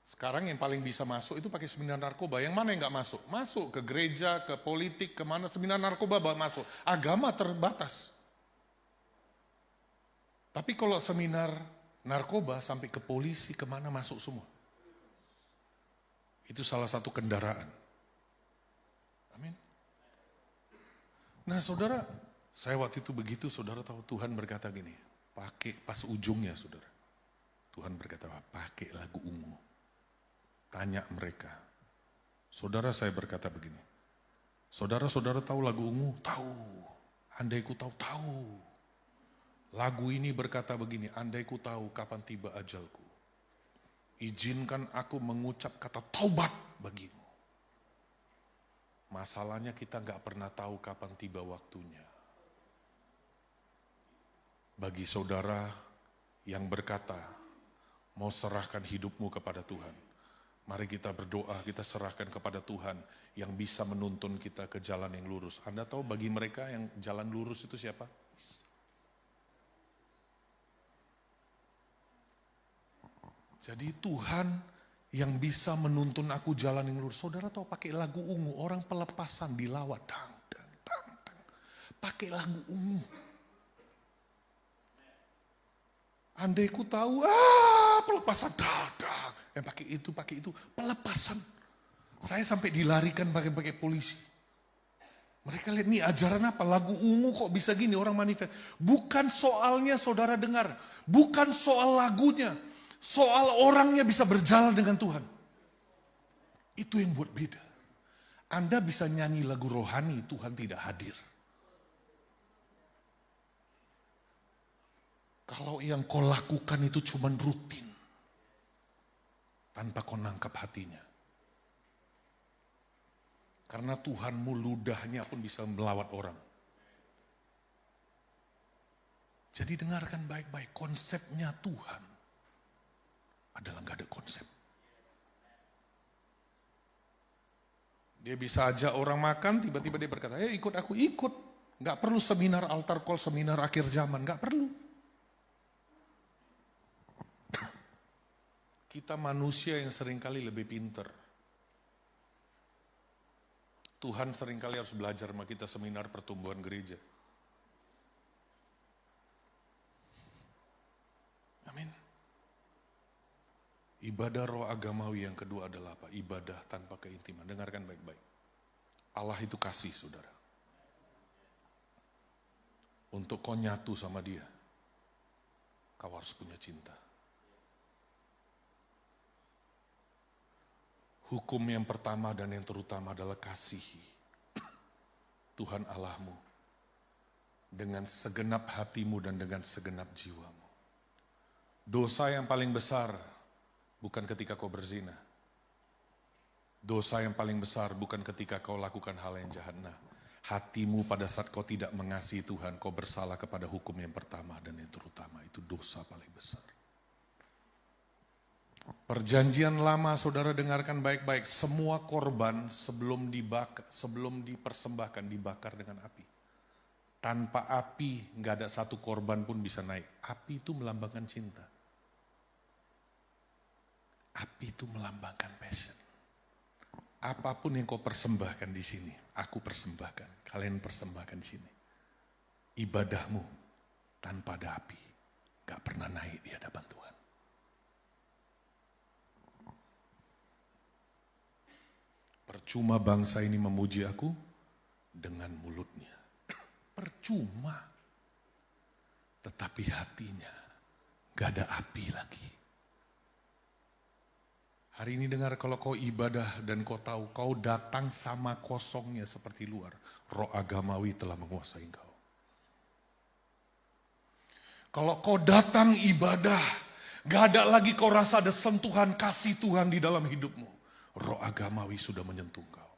Sekarang yang paling bisa masuk itu pakai seminar narkoba. Yang mana yang nggak masuk? Masuk ke gereja, ke politik, kemana seminar narkoba masuk. Agama terbatas. Tapi kalau seminar narkoba sampai ke polisi, kemana masuk semua. Itu salah satu kendaraan. Amin. Nah saudara, saya waktu itu begitu, saudara tahu Tuhan berkata gini, pakai pas ujungnya saudara. Tuhan berkata, pakai lagu ungu. Tanya mereka. Saudara, saya berkata begini, saudara-saudara tahu lagu ungu? Tahu. Andai ku tahu, tahu. Lagu ini berkata begini, andai ku tahu kapan tiba ajalku, izinkan aku mengucap kata taubat bagimu. Masalahnya kita nggak pernah tahu kapan tiba waktunya. Bagi saudara yang berkata, mau serahkan hidupmu kepada Tuhan, mari kita berdoa, kita serahkan kepada Tuhan yang bisa menuntun kita ke jalan yang lurus. Anda tahu bagi mereka yang jalan lurus itu siapa? Jadi Tuhan yang bisa menuntun aku jalan yang lurus. Saudara tahu pakai lagu ungu, orang pelepasan dilawat. Dang, dang, dang, dang. Pakai lagu ungu. Andai ku tahu, pelepasan, dadang. Yang pakai itu, pelepasan. Saya sampai dilarikan pakai polisi. Mereka lihat, nih ajaran apa? Lagu ungu kok bisa gini, orang manifest. Bukan soalnya saudara dengar. Bukan soal lagunya. Soal orangnya bisa berjalan dengan Tuhan. Itu yang buat beda. Anda bisa nyanyi lagu rohani, Tuhan tidak hadir. Kalau yang kau lakukan itu cuma rutin. Tanpa kau nangkap hatinya. Karena Tuhanmu ludahnya pun bisa melawat orang. Jadi dengarkan baik-baik, konsepnya Tuhan adalah gak ada konsep. Dia bisa ajak orang makan, tiba-tiba dia berkata, ikut aku, ikut. Gak perlu seminar altar call, seminar akhir zaman, gak perlu. Kita manusia yang seringkali lebih pinter. Tuhan seringkali harus belajar sama kita seminar pertumbuhan gereja. Amin. Ibadah roh agamawi yang kedua adalah apa? Ibadah tanpa keintiman. Dengarkan baik-baik. Allah itu kasih, saudara. Untuk kau nyatu sama dia, kau harus punya cinta. Hukum yang pertama dan yang terutama adalah kasihi Tuhan Allahmu dengan segenap hatimu dan dengan segenap jiwamu. Dosa yang paling besar bukan ketika kau berzina. Dosa yang paling besar bukan ketika kau lakukan hal yang jahat. Nah, hatimu pada saat kau tidak mengasihi Tuhan, kau bersalah kepada hukum yang pertama dan yang terutama. Itu dosa paling besar. Perjanjian lama, saudara dengarkan baik-baik. Semua korban sebelum dipersembahkan dibakar dengan api. Tanpa api nggak ada satu korban pun bisa naik. Api itu melambangkan cinta. Api itu melambangkan passion. Apapun yang kau persembahkan di sini, aku persembahkan. Kalian persembahkan di sini. Ibadahmu tanpa ada api nggak pernah naik di hadapan Tuhan. Percuma bangsa ini memuji aku dengan mulutnya. Percuma. Tetapi hatinya gak ada api lagi. Hari ini dengar, kalau kau ibadah dan kau tahu kau datang sama kosongnya seperti luar, roh agamawi telah menguasai kau. Kalau kau datang ibadah, gak ada lagi kau rasa ada sentuhan kasih Tuhan di dalam hidupmu. Roh agamawi sudah menyentuh kau.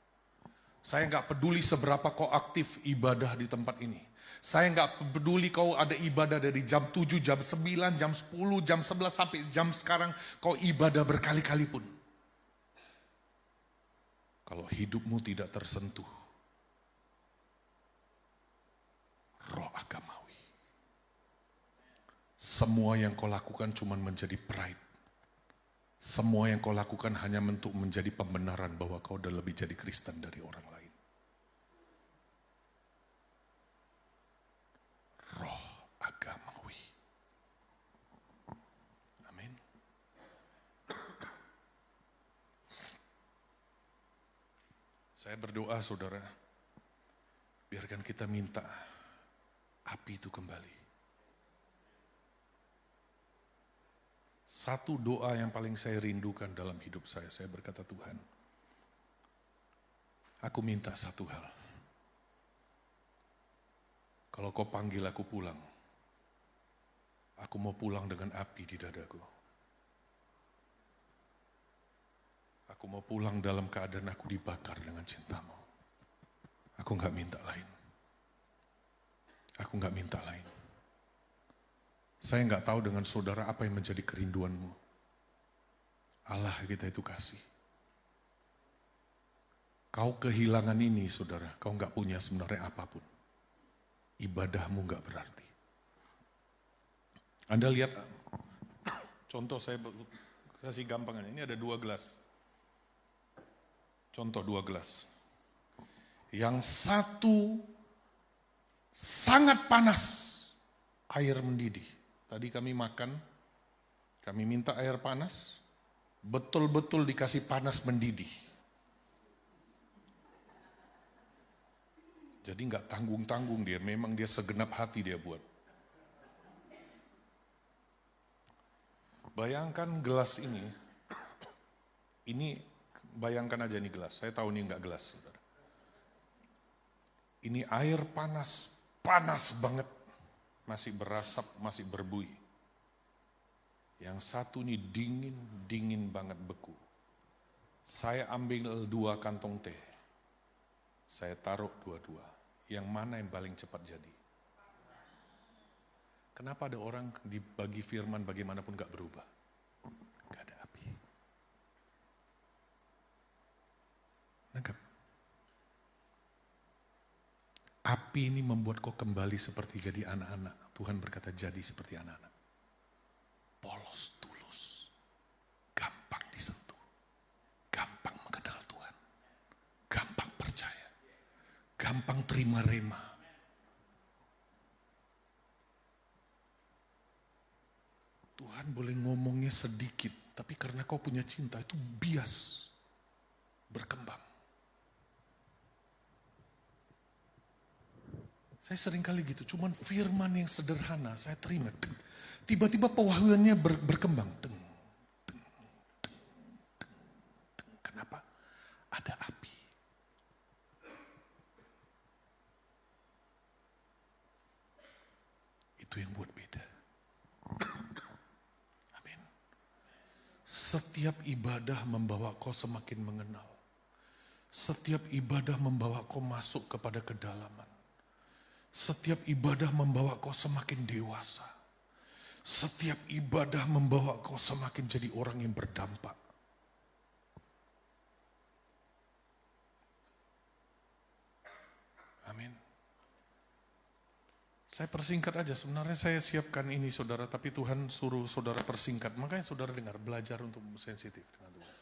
Saya gak peduli seberapa kau aktif ibadah di tempat ini. Saya gak peduli kau ada ibadah dari jam 7, jam 9, jam 10, jam 11 sampai jam sekarang. Kau ibadah berkali-kali pun. Kalau hidupmu tidak tersentuh roh agamawi, semua yang kau lakukan cuma menjadi pride. Semua yang kau lakukan hanya untuk menjadi pembenaran bahwa kau udah lebih jadi Kristen dari orang lain. Roh agamawi. Amin. Saya berdoa, saudara, biarkan kita minta api itu kembali. Satu doa yang paling saya rindukan dalam hidup saya berkata, Tuhan, aku minta satu hal. Kalau kau panggil aku pulang, aku mau pulang dengan api di dadaku. Aku mau pulang dalam keadaan aku dibakar dengan cintamu. Aku gak minta lain. Aku gak minta lain. Saya nggak tahu dengan saudara apa yang menjadi kerinduanmu. Allah kita itu kasih. Kau kehilangan ini, saudara. Kau nggak punya sebenarnya apapun. Ibadahmu nggak berarti. Anda lihat, contoh saya kasih gampangan. Ini ada 2 gelas. Contoh 2 gelas. Yang satu sangat panas, air mendidih. Tadi kami makan, kami minta air panas, betul-betul dikasih panas mendidih. Jadi nggak tanggung-tanggung dia, memang dia segenap hati dia buat. Bayangkan gelas ini bayangkan aja nih gelas, saya tahu ini nggak gelas. Saudara. Ini air panas, panas banget, masih berasap, masih berbuih. Yang satu ini dingin banget beku. Saya ambil 2 kantong teh, saya taruh dua-dua. Yang mana yang paling cepat jadi? Kenapa ada orang dibagi firman bagaimanapun gak berubah? Gak ada api. Nangkap? Api ini membuat kau kembali seperti jadi anak-anak. Tuhan berkata jadi seperti anak-anak. Polos, tulus. Gampang disentuh. Gampang mengenal Tuhan. Gampang percaya. Gampang terima rema. Tuhan boleh ngomongnya sedikit, tapi karena kau punya cinta itu bias berkembang. Saya sering kali gitu, cuman firman yang sederhana saya terima. Tiba-tiba pewahyuannya berkembang. Kenapa? Ada api. Itu yang buat beda. Amin. Setiap ibadah membawa kau semakin mengenal. Setiap ibadah membawa kau masuk kepada kedalaman. Setiap ibadah membawa kau semakin dewasa. Setiap ibadah membawa kau semakin jadi orang yang berdampak. Amin. Saya persingkat aja, sebenarnya saya siapkan ini saudara, tapi Tuhan suruh saudara persingkat. Makanya saudara dengar, belajar untuk sensitif dengan Tuhan.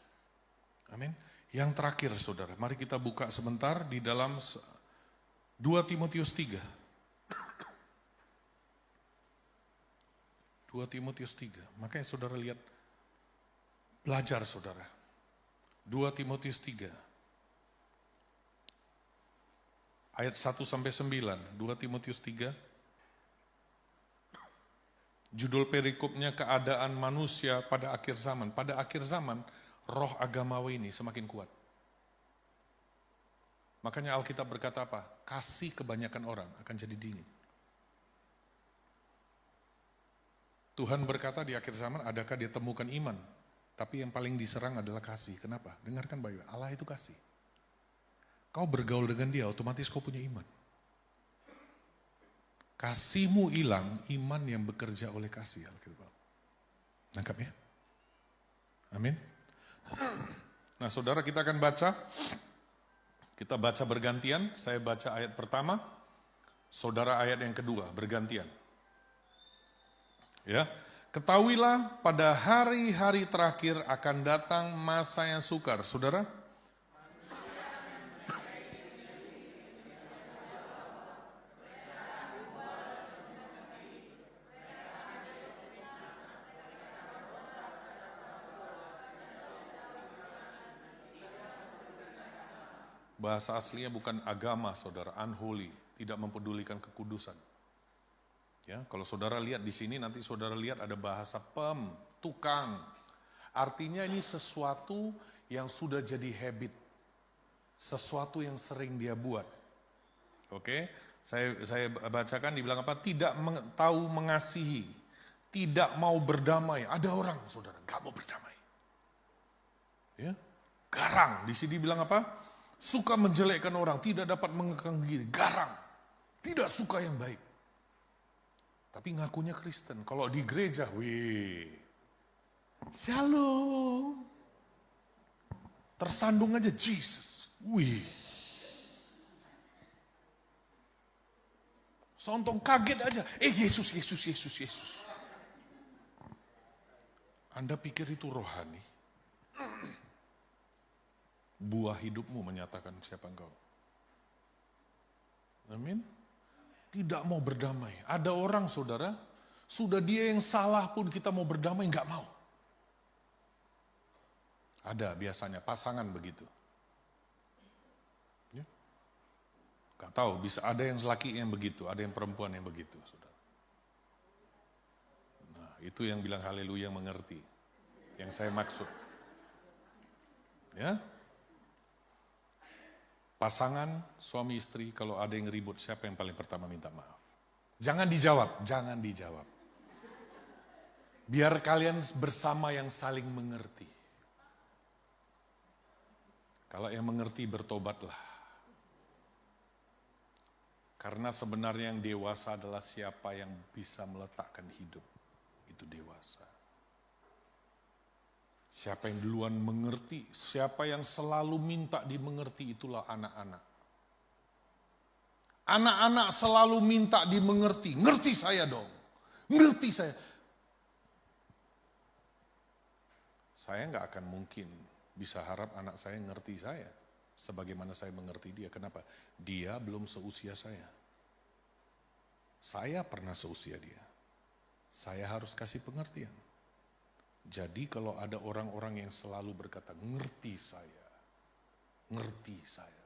Amin. Yang terakhir saudara, mari kita buka sebentar di dalam 2 Timotius 3. 2 Timotius 3, makanya saudara lihat, belajar saudara. 2 Timotius 3. Ayat 1-9, 2 Timotius 3. Judul perikopnya keadaan manusia pada akhir zaman. Pada akhir zaman, roh agamawi ini semakin kuat. Makanya Alkitab berkata apa? Kasih kebanyakan orang akan jadi dingin. Tuhan berkata di akhir zaman, adakah dia temukan iman? Tapi yang paling diserang adalah kasih. Kenapa? Dengarkan baik-baik, Allah itu kasih. Kau bergaul dengan dia, otomatis kau punya iman. Kasihmu hilang, iman yang bekerja oleh kasih. Nangkap ya? Amin. Nah saudara, kita akan baca. Kita baca bergantian. Saya baca ayat pertama, saudara ayat yang kedua, bergantian. Ya, ketahuilah pada hari-hari terakhir akan datang masa yang sukar. Saudara? Bahasa aslinya bukan agama, saudara, unholy, tidak mempedulikan kekudusan. Ya, kalau saudara lihat di sini, nanti saudara lihat ada bahasa tukang. Artinya ini sesuatu yang sudah jadi habit, sesuatu yang sering dia buat. Oke, saya bacakan, dibilang apa? Tidak tahu mengasihi, tidak mau berdamai. Ada orang, saudara, nggak mau berdamai. Ya, garang. Di sini bilang apa? Suka menjelekkan orang, tidak dapat mengekang diri, garang, tidak suka yang baik. Tapi ngakunya Kristen. Kalau di gereja, wih, shalom. Tersandung aja Jesus, wih. Sontong kaget aja, Yesus. Anda pikir itu rohani? Buah hidupmu menyatakan siapa engkau. Amin. Tidak mau berdamai. Ada orang saudara, sudah dia yang salah pun kita mau berdamai, enggak mau. Ada biasanya pasangan begitu. Ya. Gak tahu, bisa ada yang laki yang begitu, ada yang perempuan yang begitu. Saudara. Nah, itu yang bilang haleluya mengerti. Yang saya maksud. Ya. Pasangan, suami istri, kalau ada yang ribut, siapa yang paling pertama minta maaf? Jangan dijawab, jangan dijawab. Biar kalian bersama yang saling mengerti. Kalau yang mengerti bertobatlah. Karena sebenarnya yang dewasa adalah siapa yang bisa meletakkan hidup. Itu dewasa. Siapa yang duluan mengerti, siapa yang selalu minta dimengerti, itulah anak-anak. Anak-anak selalu minta dimengerti, ngerti saya dong, ngerti saya. Saya nggak akan mungkin bisa harap anak saya ngerti saya, sebagaimana saya mengerti dia. Kenapa? Dia belum seusia saya. Saya pernah seusia dia. Saya harus kasih pengertian. Jadi kalau ada orang-orang yang selalu berkata, ngerti saya, ngerti saya.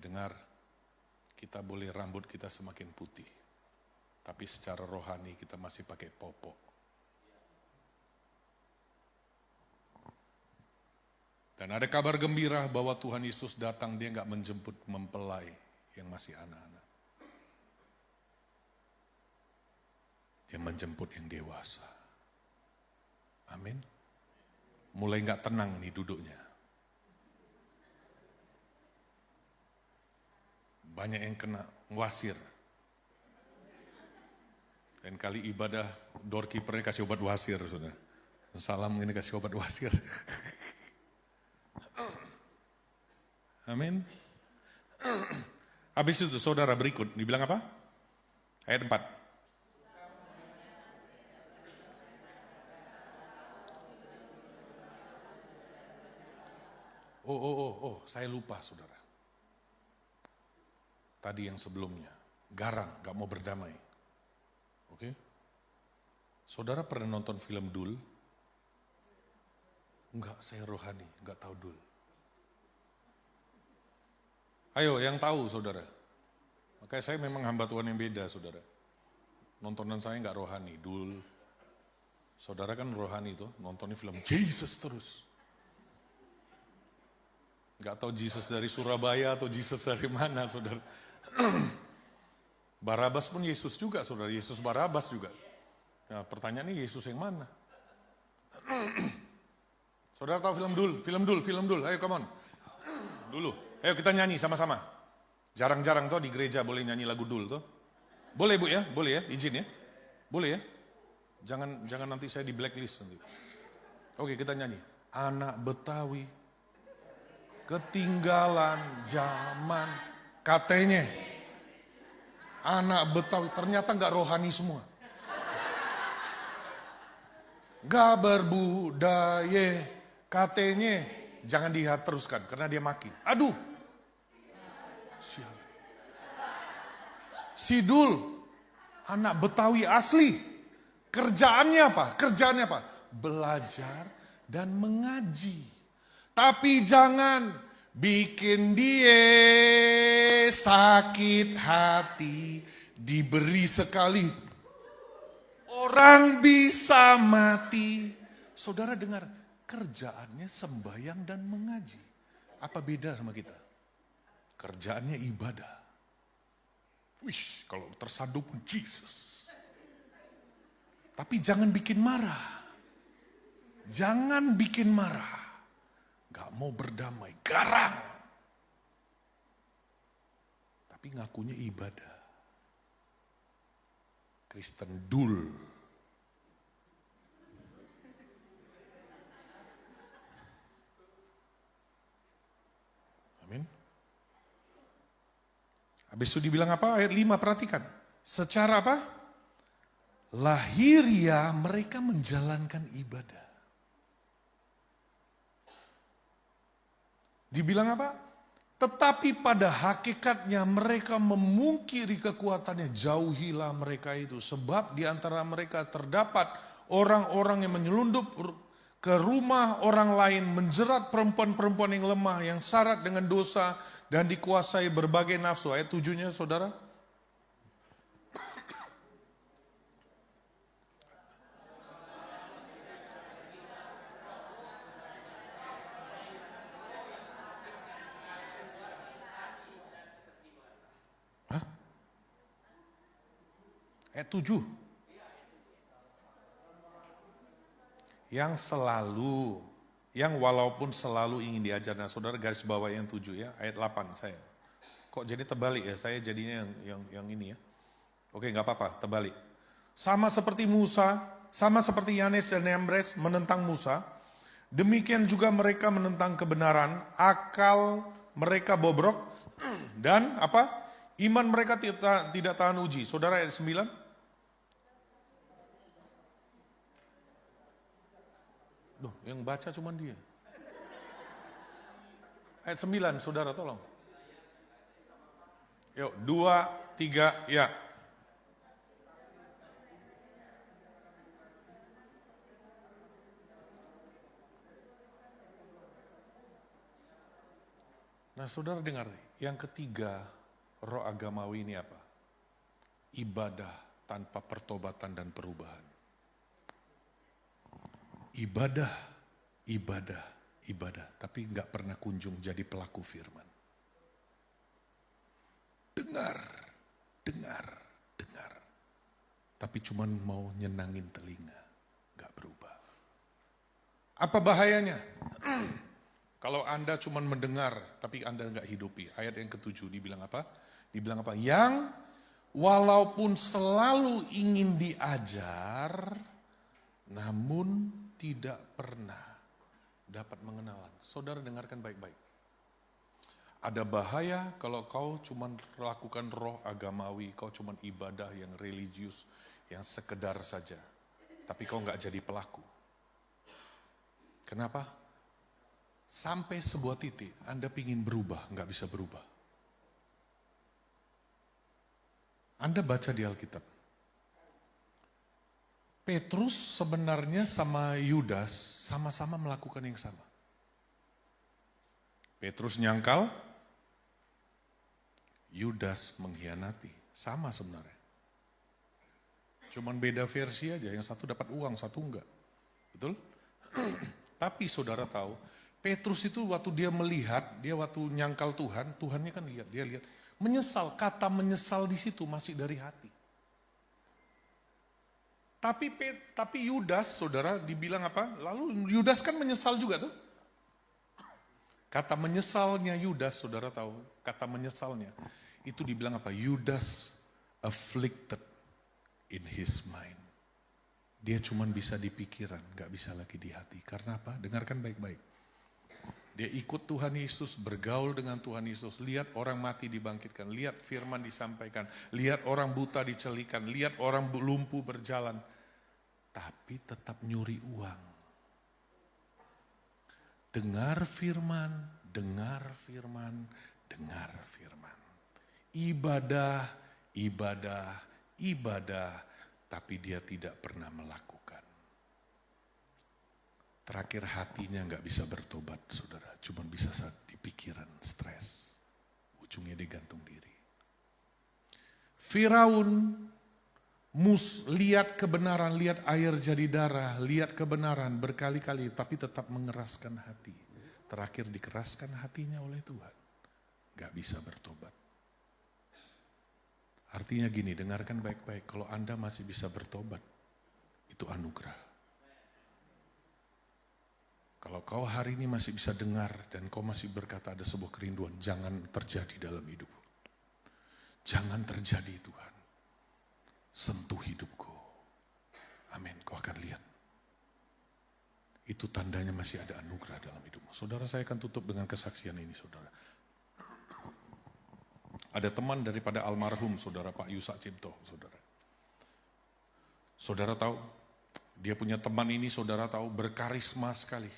Dengar, kita boleh rambut kita semakin putih, tapi secara rohani kita masih pakai popok. Dan ada kabar gembira bahwa Tuhan Yesus datang, dia nggak menjemput mempelai yang masih anak-anak. Dia menjemput yang dewasa. Amin. Mulai nggak tenang nih duduknya. Banyak yang kena wasir. Dan kali ibadah, doorkeepernya kasih obat wasir. Saudara. Salam ini kasih obat wasir. Amin. Habis itu saudara berikut, dibilang apa? Ayat 4. Saya lupa saudara. Tadi yang sebelumnya, garang, gak mau berdamai. Oke? Saudara pernah nonton film Dul? Enggak, saya rohani, enggak tahu Dul. Ayo, yang tahu saudara. Makanya saya memang hamba Tuhan yang beda saudara. Nontonan saya enggak rohani, Dul. Saudara kan rohani tuh, nontonnya film Jesus terus. Enggak tahu Jesus dari Surabaya atau Jesus dari mana saudara. Barabas pun Yesus juga saudara, Yesus Barabas juga. Nah pertanyaannya Yesus yang mana? Saudara tahu film Dul, ayo come on. Dulu, ayo kita nyanyi sama-sama. Jarang-jarang tuh di gereja boleh nyanyi lagu Dul tuh. Boleh bu ya, boleh ya, izin ya. Boleh ya. Jangan nanti saya di blacklist nanti. Oke kita nyanyi. Anak Betawi, ketinggalan zaman, katanya. Anak Betawi, ternyata gak rohani semua. Gak berbudaya, katanya. Jangan teruskan, karena dia maki. Aduh. Sial. Sidul, anak Betawi asli. Kerjaannya apa? Belajar dan mengaji. Tapi jangan bikin dia sakit hati. Diberi sekali, orang bisa mati. Saudara dengar, kerjaannya sembahyang dan mengaji. Apa beda sama kita? Kerjaannya ibadah. Wih, kalau tersandung Jesus. Tapi jangan bikin marah. Jangan bikin marah. Gak mau berdamai, garang. Tapi ngakunya ibadah. Kristen Dul. Amin. Habis itu dibilang apa? Ayat 5 perhatikan. Secara apa? Lahiriah mereka menjalankan ibadah. Dibilang apa? Tetapi pada hakikatnya mereka memungkiri kekuatannya. Jauhilah mereka itu. Sebab di antara mereka terdapat orang-orang yang menyelundup ke rumah orang lain, menjerat perempuan-perempuan yang lemah, yang syarat dengan dosa dan dikuasai berbagai nafsu. Ayat 7-nya saudara. Ayat 7. Yang selalu, yang walaupun selalu ingin diajar. Nah saudara garis bawah yang 7 ya, ayat 8 saya. Kok jadi terbalik ya, saya jadinya yang ini ya. Oke gak apa-apa, terbalik. Sama seperti Musa, sama seperti Yanes dan Yambres menentang Musa, demikian juga mereka menentang kebenaran, akal mereka bobrok, dan apa? Iman mereka tidak tahan uji. Saudara ayat 9. Duh, yang baca cuma dia. Ayat 9, saudara tolong. Yuk, 2, 3, ya. Nah saudara dengar, yang ketiga roh agamawi ini apa? Ibadah tanpa pertobatan dan perubahan. Ibadah, ibadah, ibadah, tapi nggak pernah kunjung jadi pelaku firman. Dengar, dengar, dengar, tapi cuman mau nyenangin telinga, nggak berubah. Apa bahayanya? Kalau Anda cuman mendengar, tapi Anda nggak hidupi. Ayat yang ke-7 dibilang apa? Dibilang apa? Yang walaupun selalu ingin diajar, namun tidak pernah dapat mengenalan. Saudara dengarkan baik-baik. Ada bahaya kalau kau cuma lakukan roh agamawi, kau cuma ibadah yang religius, yang sekedar saja. Tapi kau nggak jadi pelaku. Kenapa? Sampai sebuah titik Anda pingin berubah, nggak bisa berubah. Anda baca di Alkitab. Petrus sebenarnya sama Yudas sama-sama melakukan yang sama. Petrus nyangkal, Yudas mengkhianati. Sama sebenarnya. Cuman beda versi aja, yang satu dapat uang, satu enggak. Betul? Tapi saudara tahu, Petrus itu waktu dia melihat, dia waktu nyangkal Tuhan, Tuhannya kan lihat, dia lihat. Menyesal, kata menyesal di situ masih dari hati. Tapi Yudas, saudara, dibilang apa? Lalu Yudas kan menyesal juga tuh. Kata menyesalnya Yudas, saudara tahu, kata menyesalnya itu dibilang apa? Yudas afflicted in his mind. Dia cuma bisa di pikiran, gak bisa lagi di hati. Karena apa? Dengarkan baik-baik. Dia ikut Tuhan Yesus, bergaul dengan Tuhan Yesus, lihat orang mati dibangkitkan, lihat firman disampaikan, lihat orang buta dicelikan, lihat orang lumpuh berjalan, tapi tetap nyuri uang. Dengar firman, dengar firman, dengar firman. Ibadah, ibadah, ibadah, tapi dia tidak pernah melakukan. Terakhir hatinya nggak bisa bertobat, saudara. Cuma bisa saat di pikiran, stres. Ujungnya digantung diri. Firaun, lihat kebenaran, lihat air jadi darah, lihat kebenaran berkali-kali, tapi tetap mengeraskan hati. Terakhir dikeraskan hatinya oleh Tuhan. Nggak bisa bertobat. Artinya gini, dengarkan baik-baik. Kalau Anda masih bisa bertobat, itu anugerah. Kalau kau hari ini masih bisa dengar dan kau masih berkata ada sebuah kerinduan, jangan terjadi dalam hidup. Jangan terjadi Tuhan. Sentuh hidupku. Amin, kau akan lihat. Itu tandanya masih ada anugerah dalam hidupmu. Saudara, saya akan tutup dengan kesaksian ini, saudara. Ada teman daripada almarhum, saudara Pak Yusak Cipto, saudara. Saudara tahu, dia punya teman ini saudara tahu berkarisma sekali.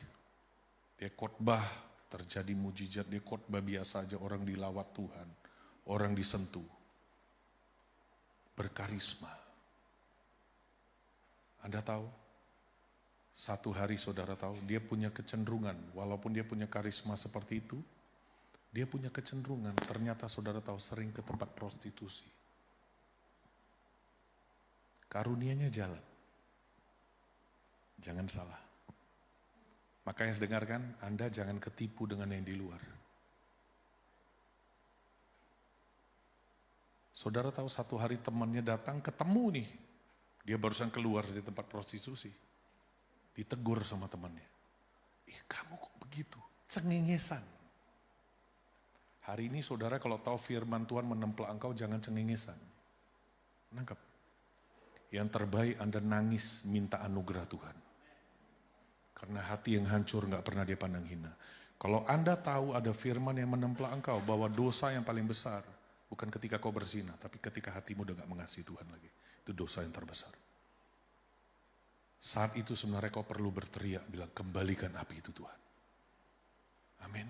Dia khotbah, terjadi mujizat, dia khotbah biasa aja, orang dilawat Tuhan, orang disentuh. Berkarisma. Anda tahu, satu hari saudara tahu, dia punya kecenderungan, walaupun dia punya karisma seperti itu, dia punya kecenderungan, ternyata saudara tahu sering ke tempat prostitusi. Karunianya jalan. Jangan salah. Makanya dengarkan, Anda jangan ketipu dengan yang di luar. Saudara tahu satu hari temannya datang, ketemu nih. Dia barusan keluar dari tempat prostitusi. Ditegur sama temannya. Kamu kok begitu? Cengengesan. Hari ini saudara kalau tahu firman Tuhan menemplak engkau, jangan cengengesan. Nangkap. Yang terbaik Anda nangis minta anugerah Tuhan. Karena hati yang hancur gak pernah dia pandang hina. Kalau Anda tahu ada firman yang menemplak engkau bahwa dosa yang paling besar bukan ketika kau berzina, tapi ketika hatimu udah gak mengasihi Tuhan lagi. Itu dosa yang terbesar. Saat itu sebenarnya kau perlu berteriak bilang, kembalikan api itu Tuhan. Amin.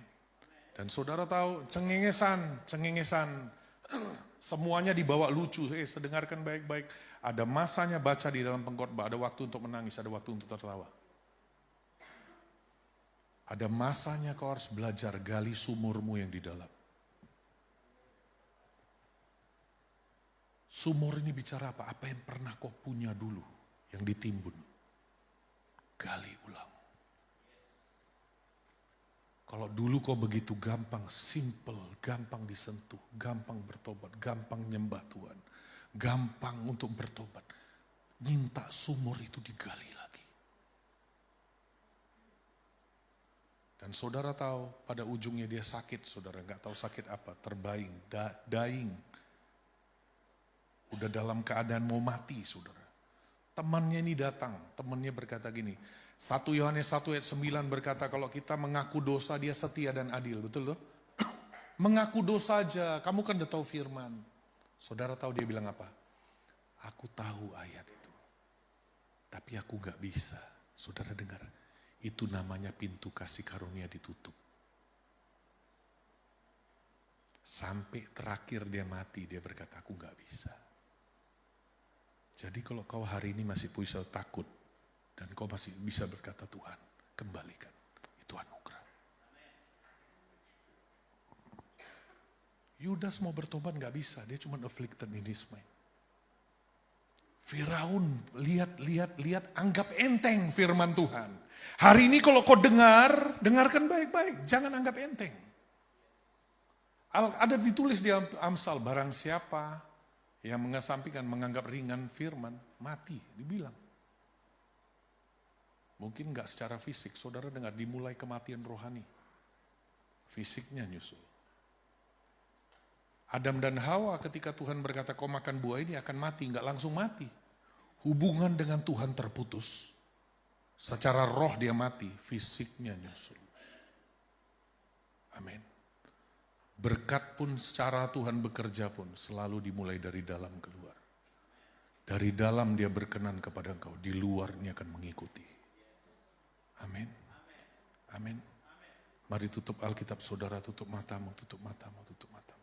Dan saudara tahu, cengengesan. Semuanya dibawa lucu. Sedengarkan baik-baik. Ada masanya baca di dalam pengkhotbah, ada waktu untuk menangis, ada waktu untuk tertawa. Ada masanya kau harus belajar gali sumurmu yang di dalam. Sumur ini bicara apa? Apa yang pernah kau punya dulu, yang ditimbun. Gali ulang. Kalau dulu kau begitu gampang, simple, gampang disentuh, gampang bertobat, gampang nyembah Tuhan, gampang untuk bertobat. Minta sumur itu digali lagi. Dan saudara tahu pada ujungnya dia sakit, saudara nggak tahu sakit apa, terbaing, dying. Udah dalam keadaan mau mati, saudara. Temannya ini datang, temannya berkata gini, 1 Yohanes 1 ayat 9 berkata kalau kita mengaku dosa dia setia dan adil, betul loh? Mengaku dosa aja, kamu kan udah tahu firman. Saudara tahu dia bilang apa? Aku tahu ayat itu, tapi aku gak bisa. Saudara dengar, itu namanya pintu kasih karunia ditutup. Sampai terakhir dia mati, dia berkata aku gak bisa. Jadi kalau kau hari ini masih bisa takut, dan kau masih bisa berkata Tuhan, kembalikan. Itu anugerah. Yudas mau bertobat gak bisa, dia cuma afflicted in his mind. Firaun, lihat, anggap enteng firman Tuhan. Hari ini kalau kau dengarkan baik-baik, jangan anggap enteng. Ada ditulis di Amsal, barang siapa yang mengesampingkan, menganggap ringan firman, mati, dibilang. Mungkin enggak secara fisik, saudara dengar, dimulai kematian rohani. Fisiknya nyusul. Adam dan Hawa ketika Tuhan berkata, kau makan buah ini akan mati, enggak langsung mati. Hubungan dengan Tuhan terputus. Secara roh dia mati, fisiknya nyusul. Amin. Berkat pun secara Tuhan bekerja pun selalu dimulai dari dalam keluar. Dari dalam dia berkenan kepada engkau, di luarnya akan mengikuti. Amin. Amin. Mari tutup Alkitab saudara, tutup matamu, tutup matamu, tutup matamu.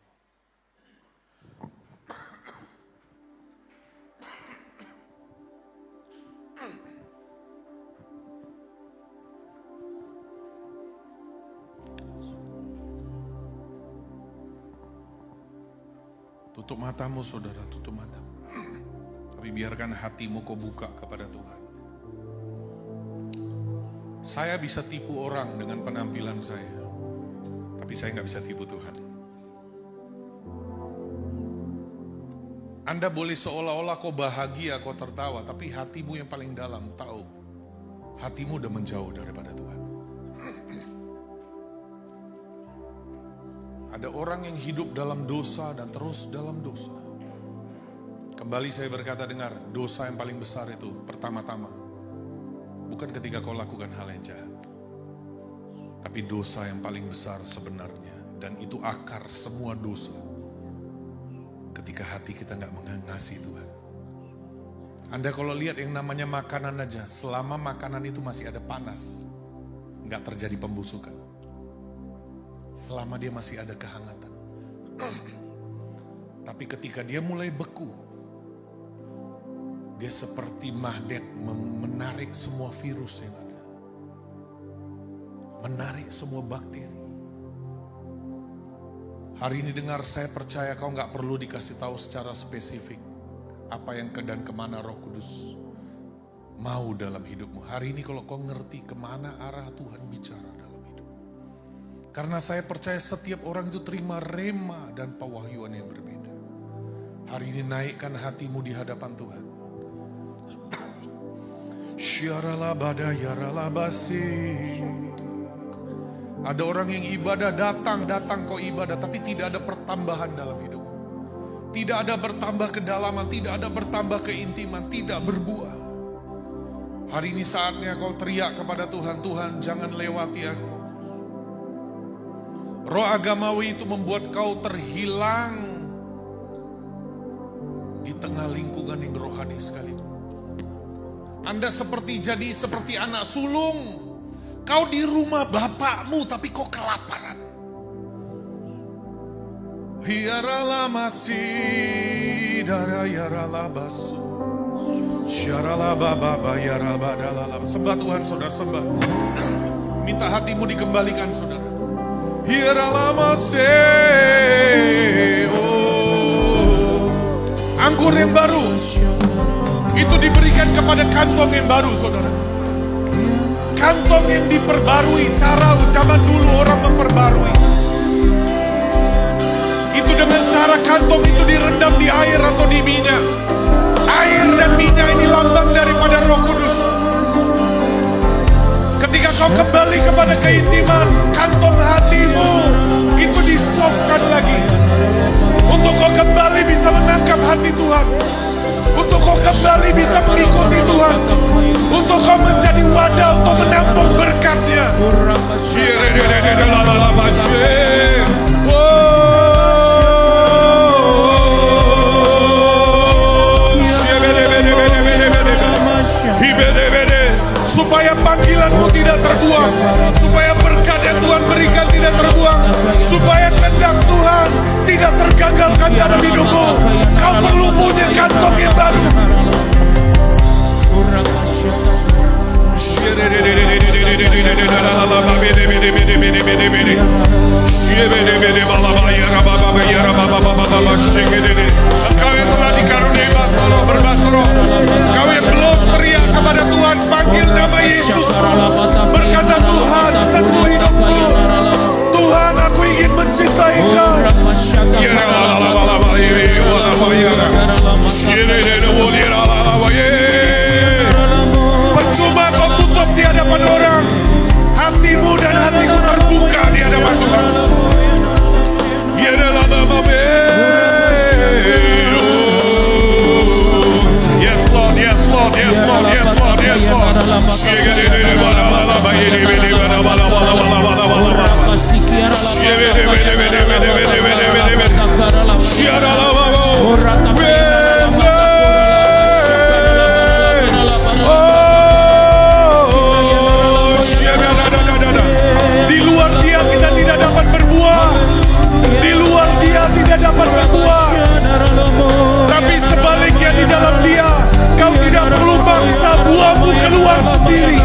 Tutup matamu saudara, tutup matamu. Tapi biarkan hatimu kau buka kepada Tuhan. Saya bisa tipu orang dengan penampilan saya. Tapi saya nggak bisa tipu Tuhan. Anda boleh seolah-olah kau bahagia, kau tertawa. Tapi hatimu yang paling dalam tahu. Hatimu udah menjauh daripada Tuhan. Ada orang yang hidup dalam dosa dan terus dalam dosa. Kembali saya berkata dengar, dosa yang paling besar itu pertama-tama. Bukan ketika kau lakukan hal yang jahat. Tapi dosa yang paling besar sebenarnya. Dan itu akar semua dosa. Ketika hati kita gak mengasihi Tuhan. Anda kalau lihat yang namanya makanan aja, selama makanan itu masih ada panas, nggak terjadi pembusukan. Selama dia masih ada kehangatan. Tapi ketika dia mulai beku, dia seperti magnet menarik semua virus yang ada. Menarik semua bakteri. Hari ini dengar, saya percaya kau nggak perlu dikasih tahu secara spesifik apa yang dan kemana Roh Kudus mau dalam hidupmu. Hari ini kalau kau ngerti kemana arah Tuhan bicara dalam hidupmu. Karena saya percaya setiap orang itu terima rema dan pewahyuan yang berbeda. Hari ini naikkan hatimu di hadapan Tuhan. Syaralabada yaralabasi. Ada orang yang ibadah datang kok ibadah, tapi tidak ada pertambahan dalam hidup. Tidak ada bertambah kedalaman, tidak ada bertambah keintiman, tidak berbuah. Hari ini saatnya kau teriak kepada Tuhan, Tuhan jangan lewati aku. Roh agamawi itu membuat kau terhilang di tengah lingkungan yang rohani sekali. Anda seperti anak sulung. Kau di rumah bapakmu tapi kau kelaparan. Hiarala masih dara yarala basu. Syarala baba yaraba dalala. Sembah Tuhan saudara, sembah. Minta hatimu dikembalikan saudara. Hiarala masih. Oh. Anggur yang baru itu diberikan kepada kantong yang baru saudara. Kantong yang diperbarui, cara zaman dulu orang memperbarui. Itu dengan cara kantong itu direndam di air atau di minyak. Air dan minyak ini lambang daripada Roh Kudus. Ketika kau kembali kepada keintiman, kantong hatimu itu disofkan lagi. Untuk kau kembali bisa menangkap hati Tuhan. Untuk kau kembali bisa mengikuti Tuhan. Untuk kau menjadi wadah untuk menampung berkat-Nya. Supaya panggilanmu tidak terbuang. Supaya berkat yang Tuhan berikan tidak terbuang. Supaya kehendak Tuhan tidak tergagalkan dalam hidupmu. Kau perlu punya kantong yang baru. Engkau yang telah dikaruniai Basro, berbasro. Engkau yang belum teriak kepada Tuhan, panggil nama Yesus. Berkata Tuhan, sentuh hidupku. Tuhan, aku ingin mencintai Engkau. Percuma kau tutup di hadapan orang. Hatimu dan hatiku terbuka di hadapan Tuhan. Yes Lord, yes Lord, yes Lord, yes Lord, yes Lord. Di luar Dia kita tidak dapat berbuah. Di luar Dia tidak dapat berbuah. Tapi sebaliknya di dalam Dia kau tidak perlu bangsa buahmu keluar sendiri.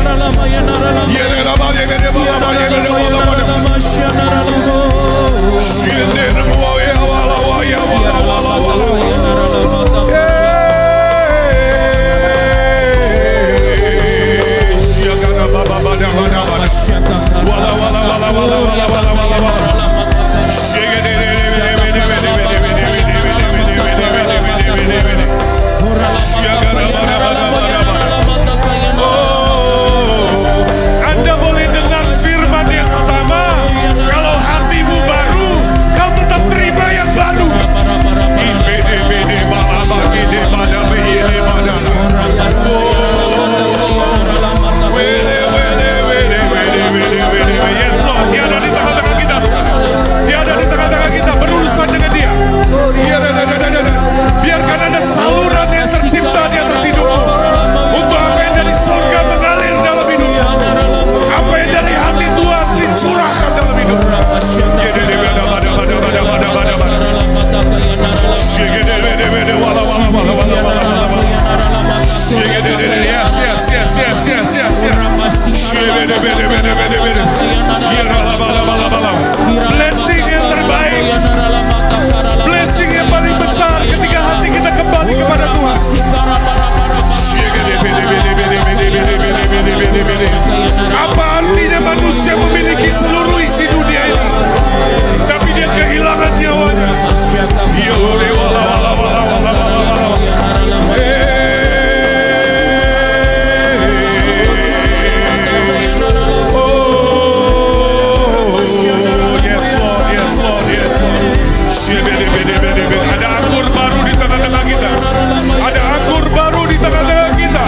Anda boleh dengar firman yang sama. Kalau hatimu baru, kau tetap terima yang baru. Blessing yang terbaik, blessing yang paling besar ketika hati kita kembali kepada Tuhan. Apa artinya manusia memiliki seluruh isi dunia ini, tapi dia kehilangan nyawanya? Ada anggur baru di tengah-tengah kita. Ada anggur baru di tengah-tengah kita.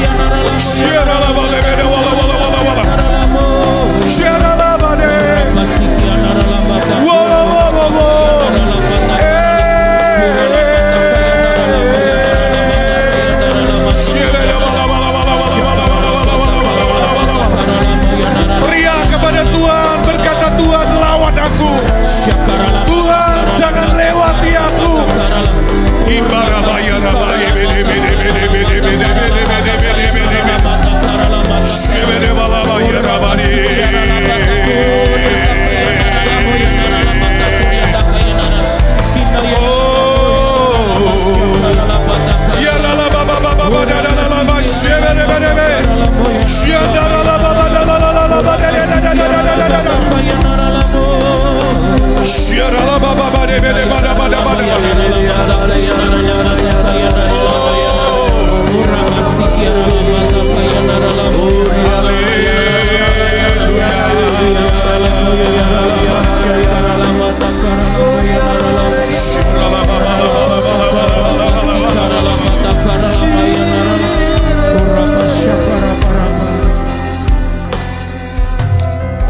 Teriak kepada Tuhan, berkata, Tuhan lawan aku. Tuhan jangan lewati aku.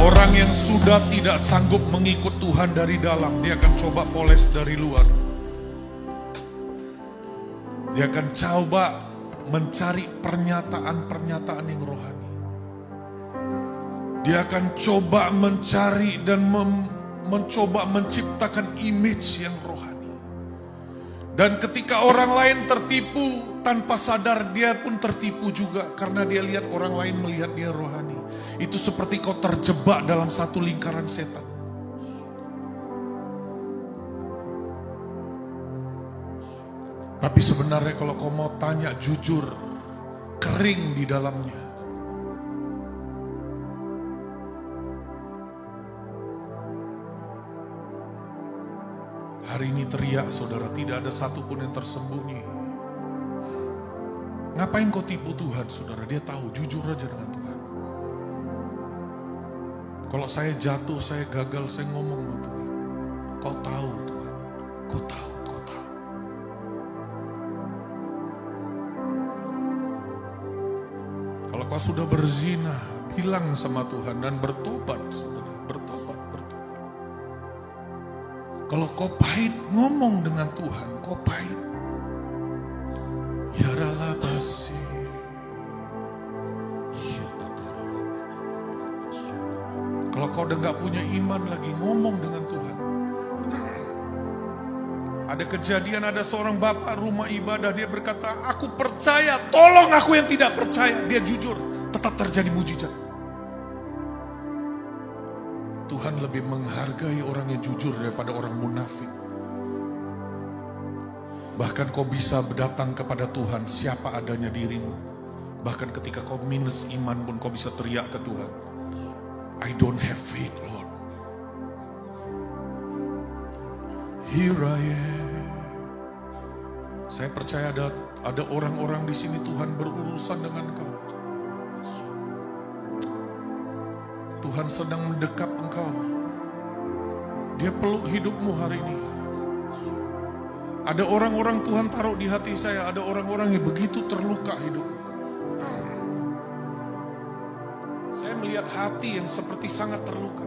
Orang yang sudah tidak sanggup mengikut Tuhan dari dalam, dia akan coba poles dari luar. Dia akan coba mencari pernyataan-pernyataan yang rohani. Dia akan coba mencari dan mencoba menciptakan image yang rohani. Dan ketika orang lain tertipu, tanpa sadar dia pun tertipu juga. Karena dia lihat orang lain melihat dia rohani. Itu seperti kau terjebak dalam satu lingkaran setan. Tapi sebenarnya kalau kau mau tanya jujur, kering di dalamnya. Hari ini teriak saudara, tidak ada satupun yang tersembunyi. Ngapain kau tipu Tuhan saudara? Dia tahu, jujur aja dengan Tuhan. Kalau saya jatuh, saya gagal, saya ngomong sama Tuhan. Kau tahu Tuhan, kau tahu, kau tahu. Kalau kau sudah berzina, bilang sama Tuhan dan bertobat saudara, bertobat. Kalau kau pahit, ngomong dengan Tuhan, kau pahit. Ya rala basi. Kalau kau udah gak punya iman lagi, ngomong dengan Tuhan. Ada kejadian, ada seorang bapak rumah ibadah, dia berkata, aku percaya, tolong aku yang tidak percaya. Dia jujur, tetap terjadi mujizat. Tuhan lebih menghargai orang yang jujur daripada orang munafik. Bahkan kau bisa datang kepada Tuhan siapa adanya dirimu. Bahkan ketika kau minus iman pun kau bisa teriak ke Tuhan, I don't have faith, Lord. Here I am. Saya percaya ada orang-orang di sini Tuhan berurusan dengan kau. Tuhan sedang mendekap engkau. Dia peluk hidupmu hari ini. Ada orang-orang Tuhan taruh di hati saya, ada orang-orang yang begitu terluka hidup. Saya melihat hati yang seperti sangat terluka.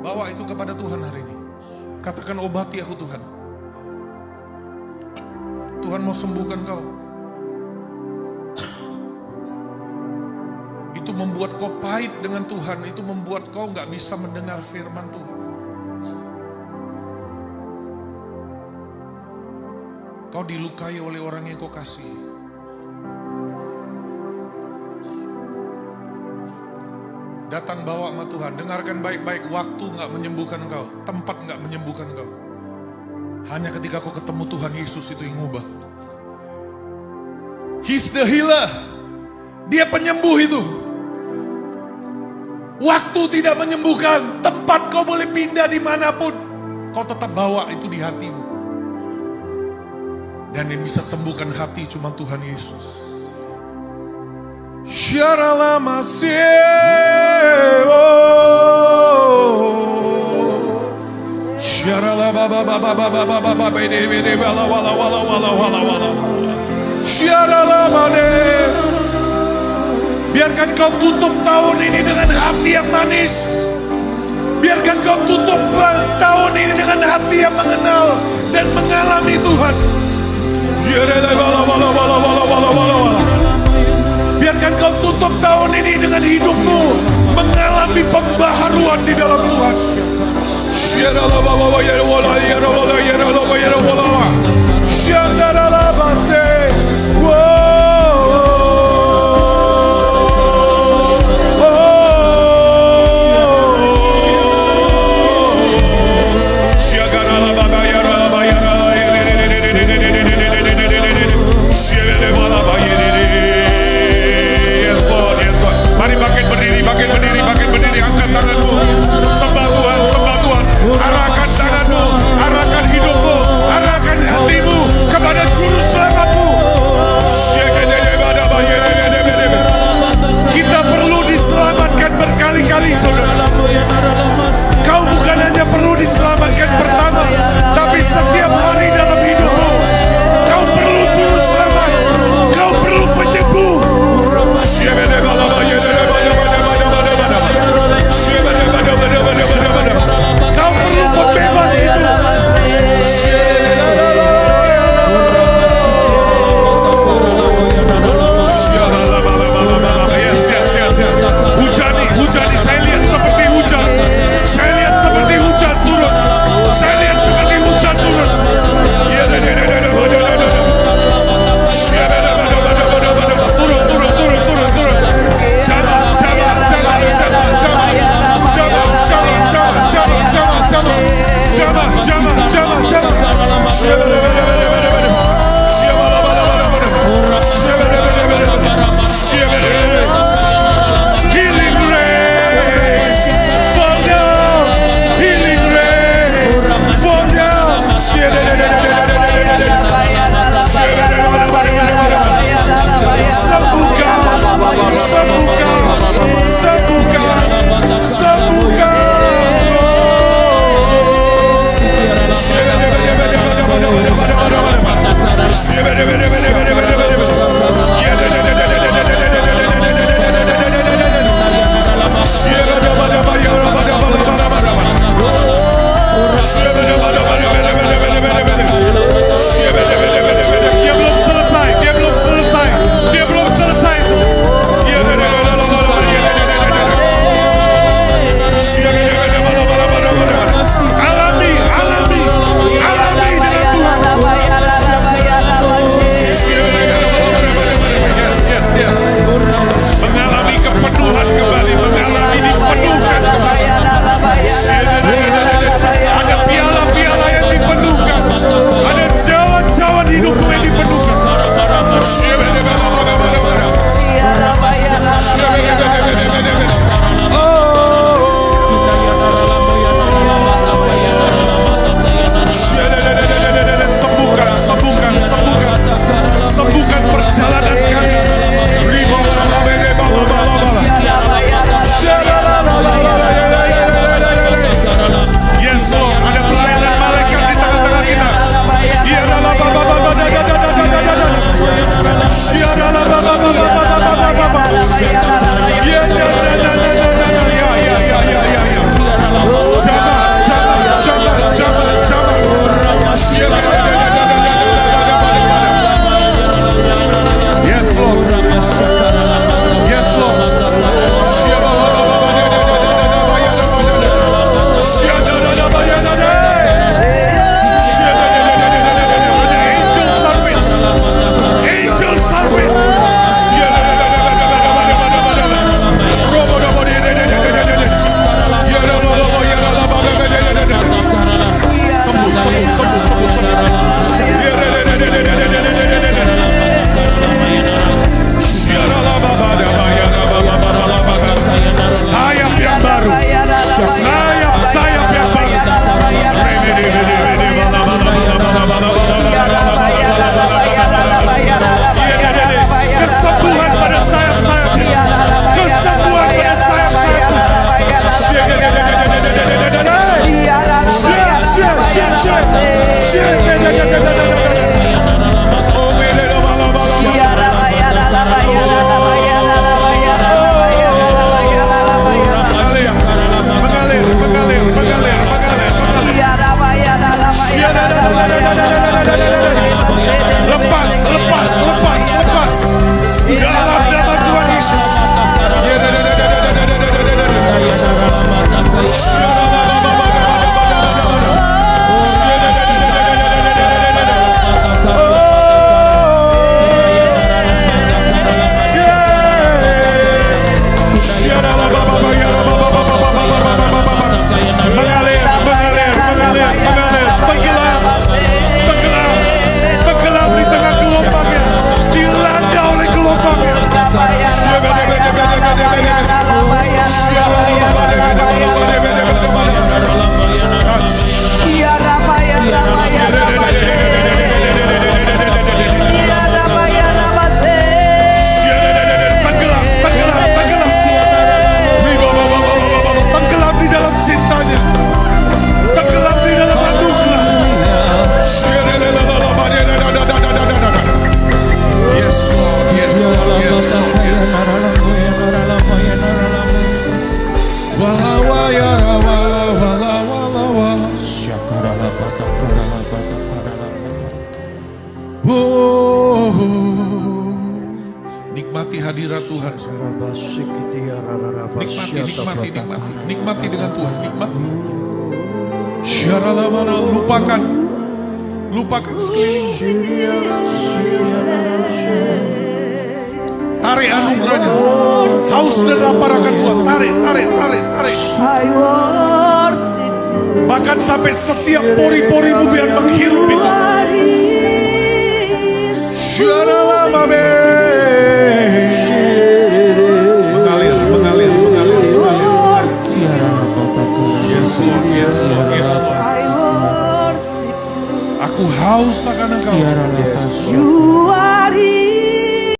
Bawa itu kepada Tuhan hari ini. Katakan, obati aku Tuhan. Tuhan mau sembuhkan kau. Itu membuat kau pahit dengan Tuhan. Itu membuat kau gak bisa mendengar firman Tuhan. Kau dilukai oleh orang yang kau kasihi. Datang bawa sama Tuhan. Dengarkan baik-baik, waktu nggak menyembuhkan engkau, tempat nggak menyembuhkan engkau. Hanya ketika kau ketemu Tuhan Yesus itu yang ngubah. He's the healer. Dia penyembuh itu. Waktu tidak menyembuhkan, tempat kau boleh pindah dimanapun. Kau tetap bawa itu di hatimu. Dan yang bisa sembuhkan hati cuma Tuhan Yesus. Syarala masih. Syarala baba baba baba baba bede bede wala wala wala wala wala wala. Syarala mane. Biarkan kau tutup tahun ini dengan hati yang manis. Biarkan kau tutup tahun ini dengan hati yang mengenal dan mengalami Tuhan. Biarkan kau tutup tahun ini dengan hidupmu mengalami pembaharuan di dalam Tuhan. Mari bangkit berdiri, angkat tanganmu, sembah Tuhan, arahkan tanganmu, arahkan hidupmu, arahkan hatimu kepada juru selamatmu. Kita perlu diselamatkan berkali-kali, saudara. Kau bukan hanya perlu diselamatkan pertama, tapi setiap hari dalam hidupmu. Kau perlu juru selamat, kau perlu penyembuh. Kau perlu pembebas itu. Hujani, saya lihat seperti hujan. Saya lihat seperti hujan turun. Saya lihat seperti hujan turun. Healing rain, fall down. Healing rain, fall down. Dia belum selesai. Alami dengan Tuhan. Tuhan. Nikmati dengan Tuhan, nikmati. Syaralamana, lupakan sekeliling. Tarik anugerahnya. Haus dan lapar akan Tuhan. Tarik. I worship you. Bahkan sampai setiap pori-porimu biar menghirup itu. Syaralamame. Mengalir. Yes Lord. I worship you. Aku haus akan Engkau. You are here.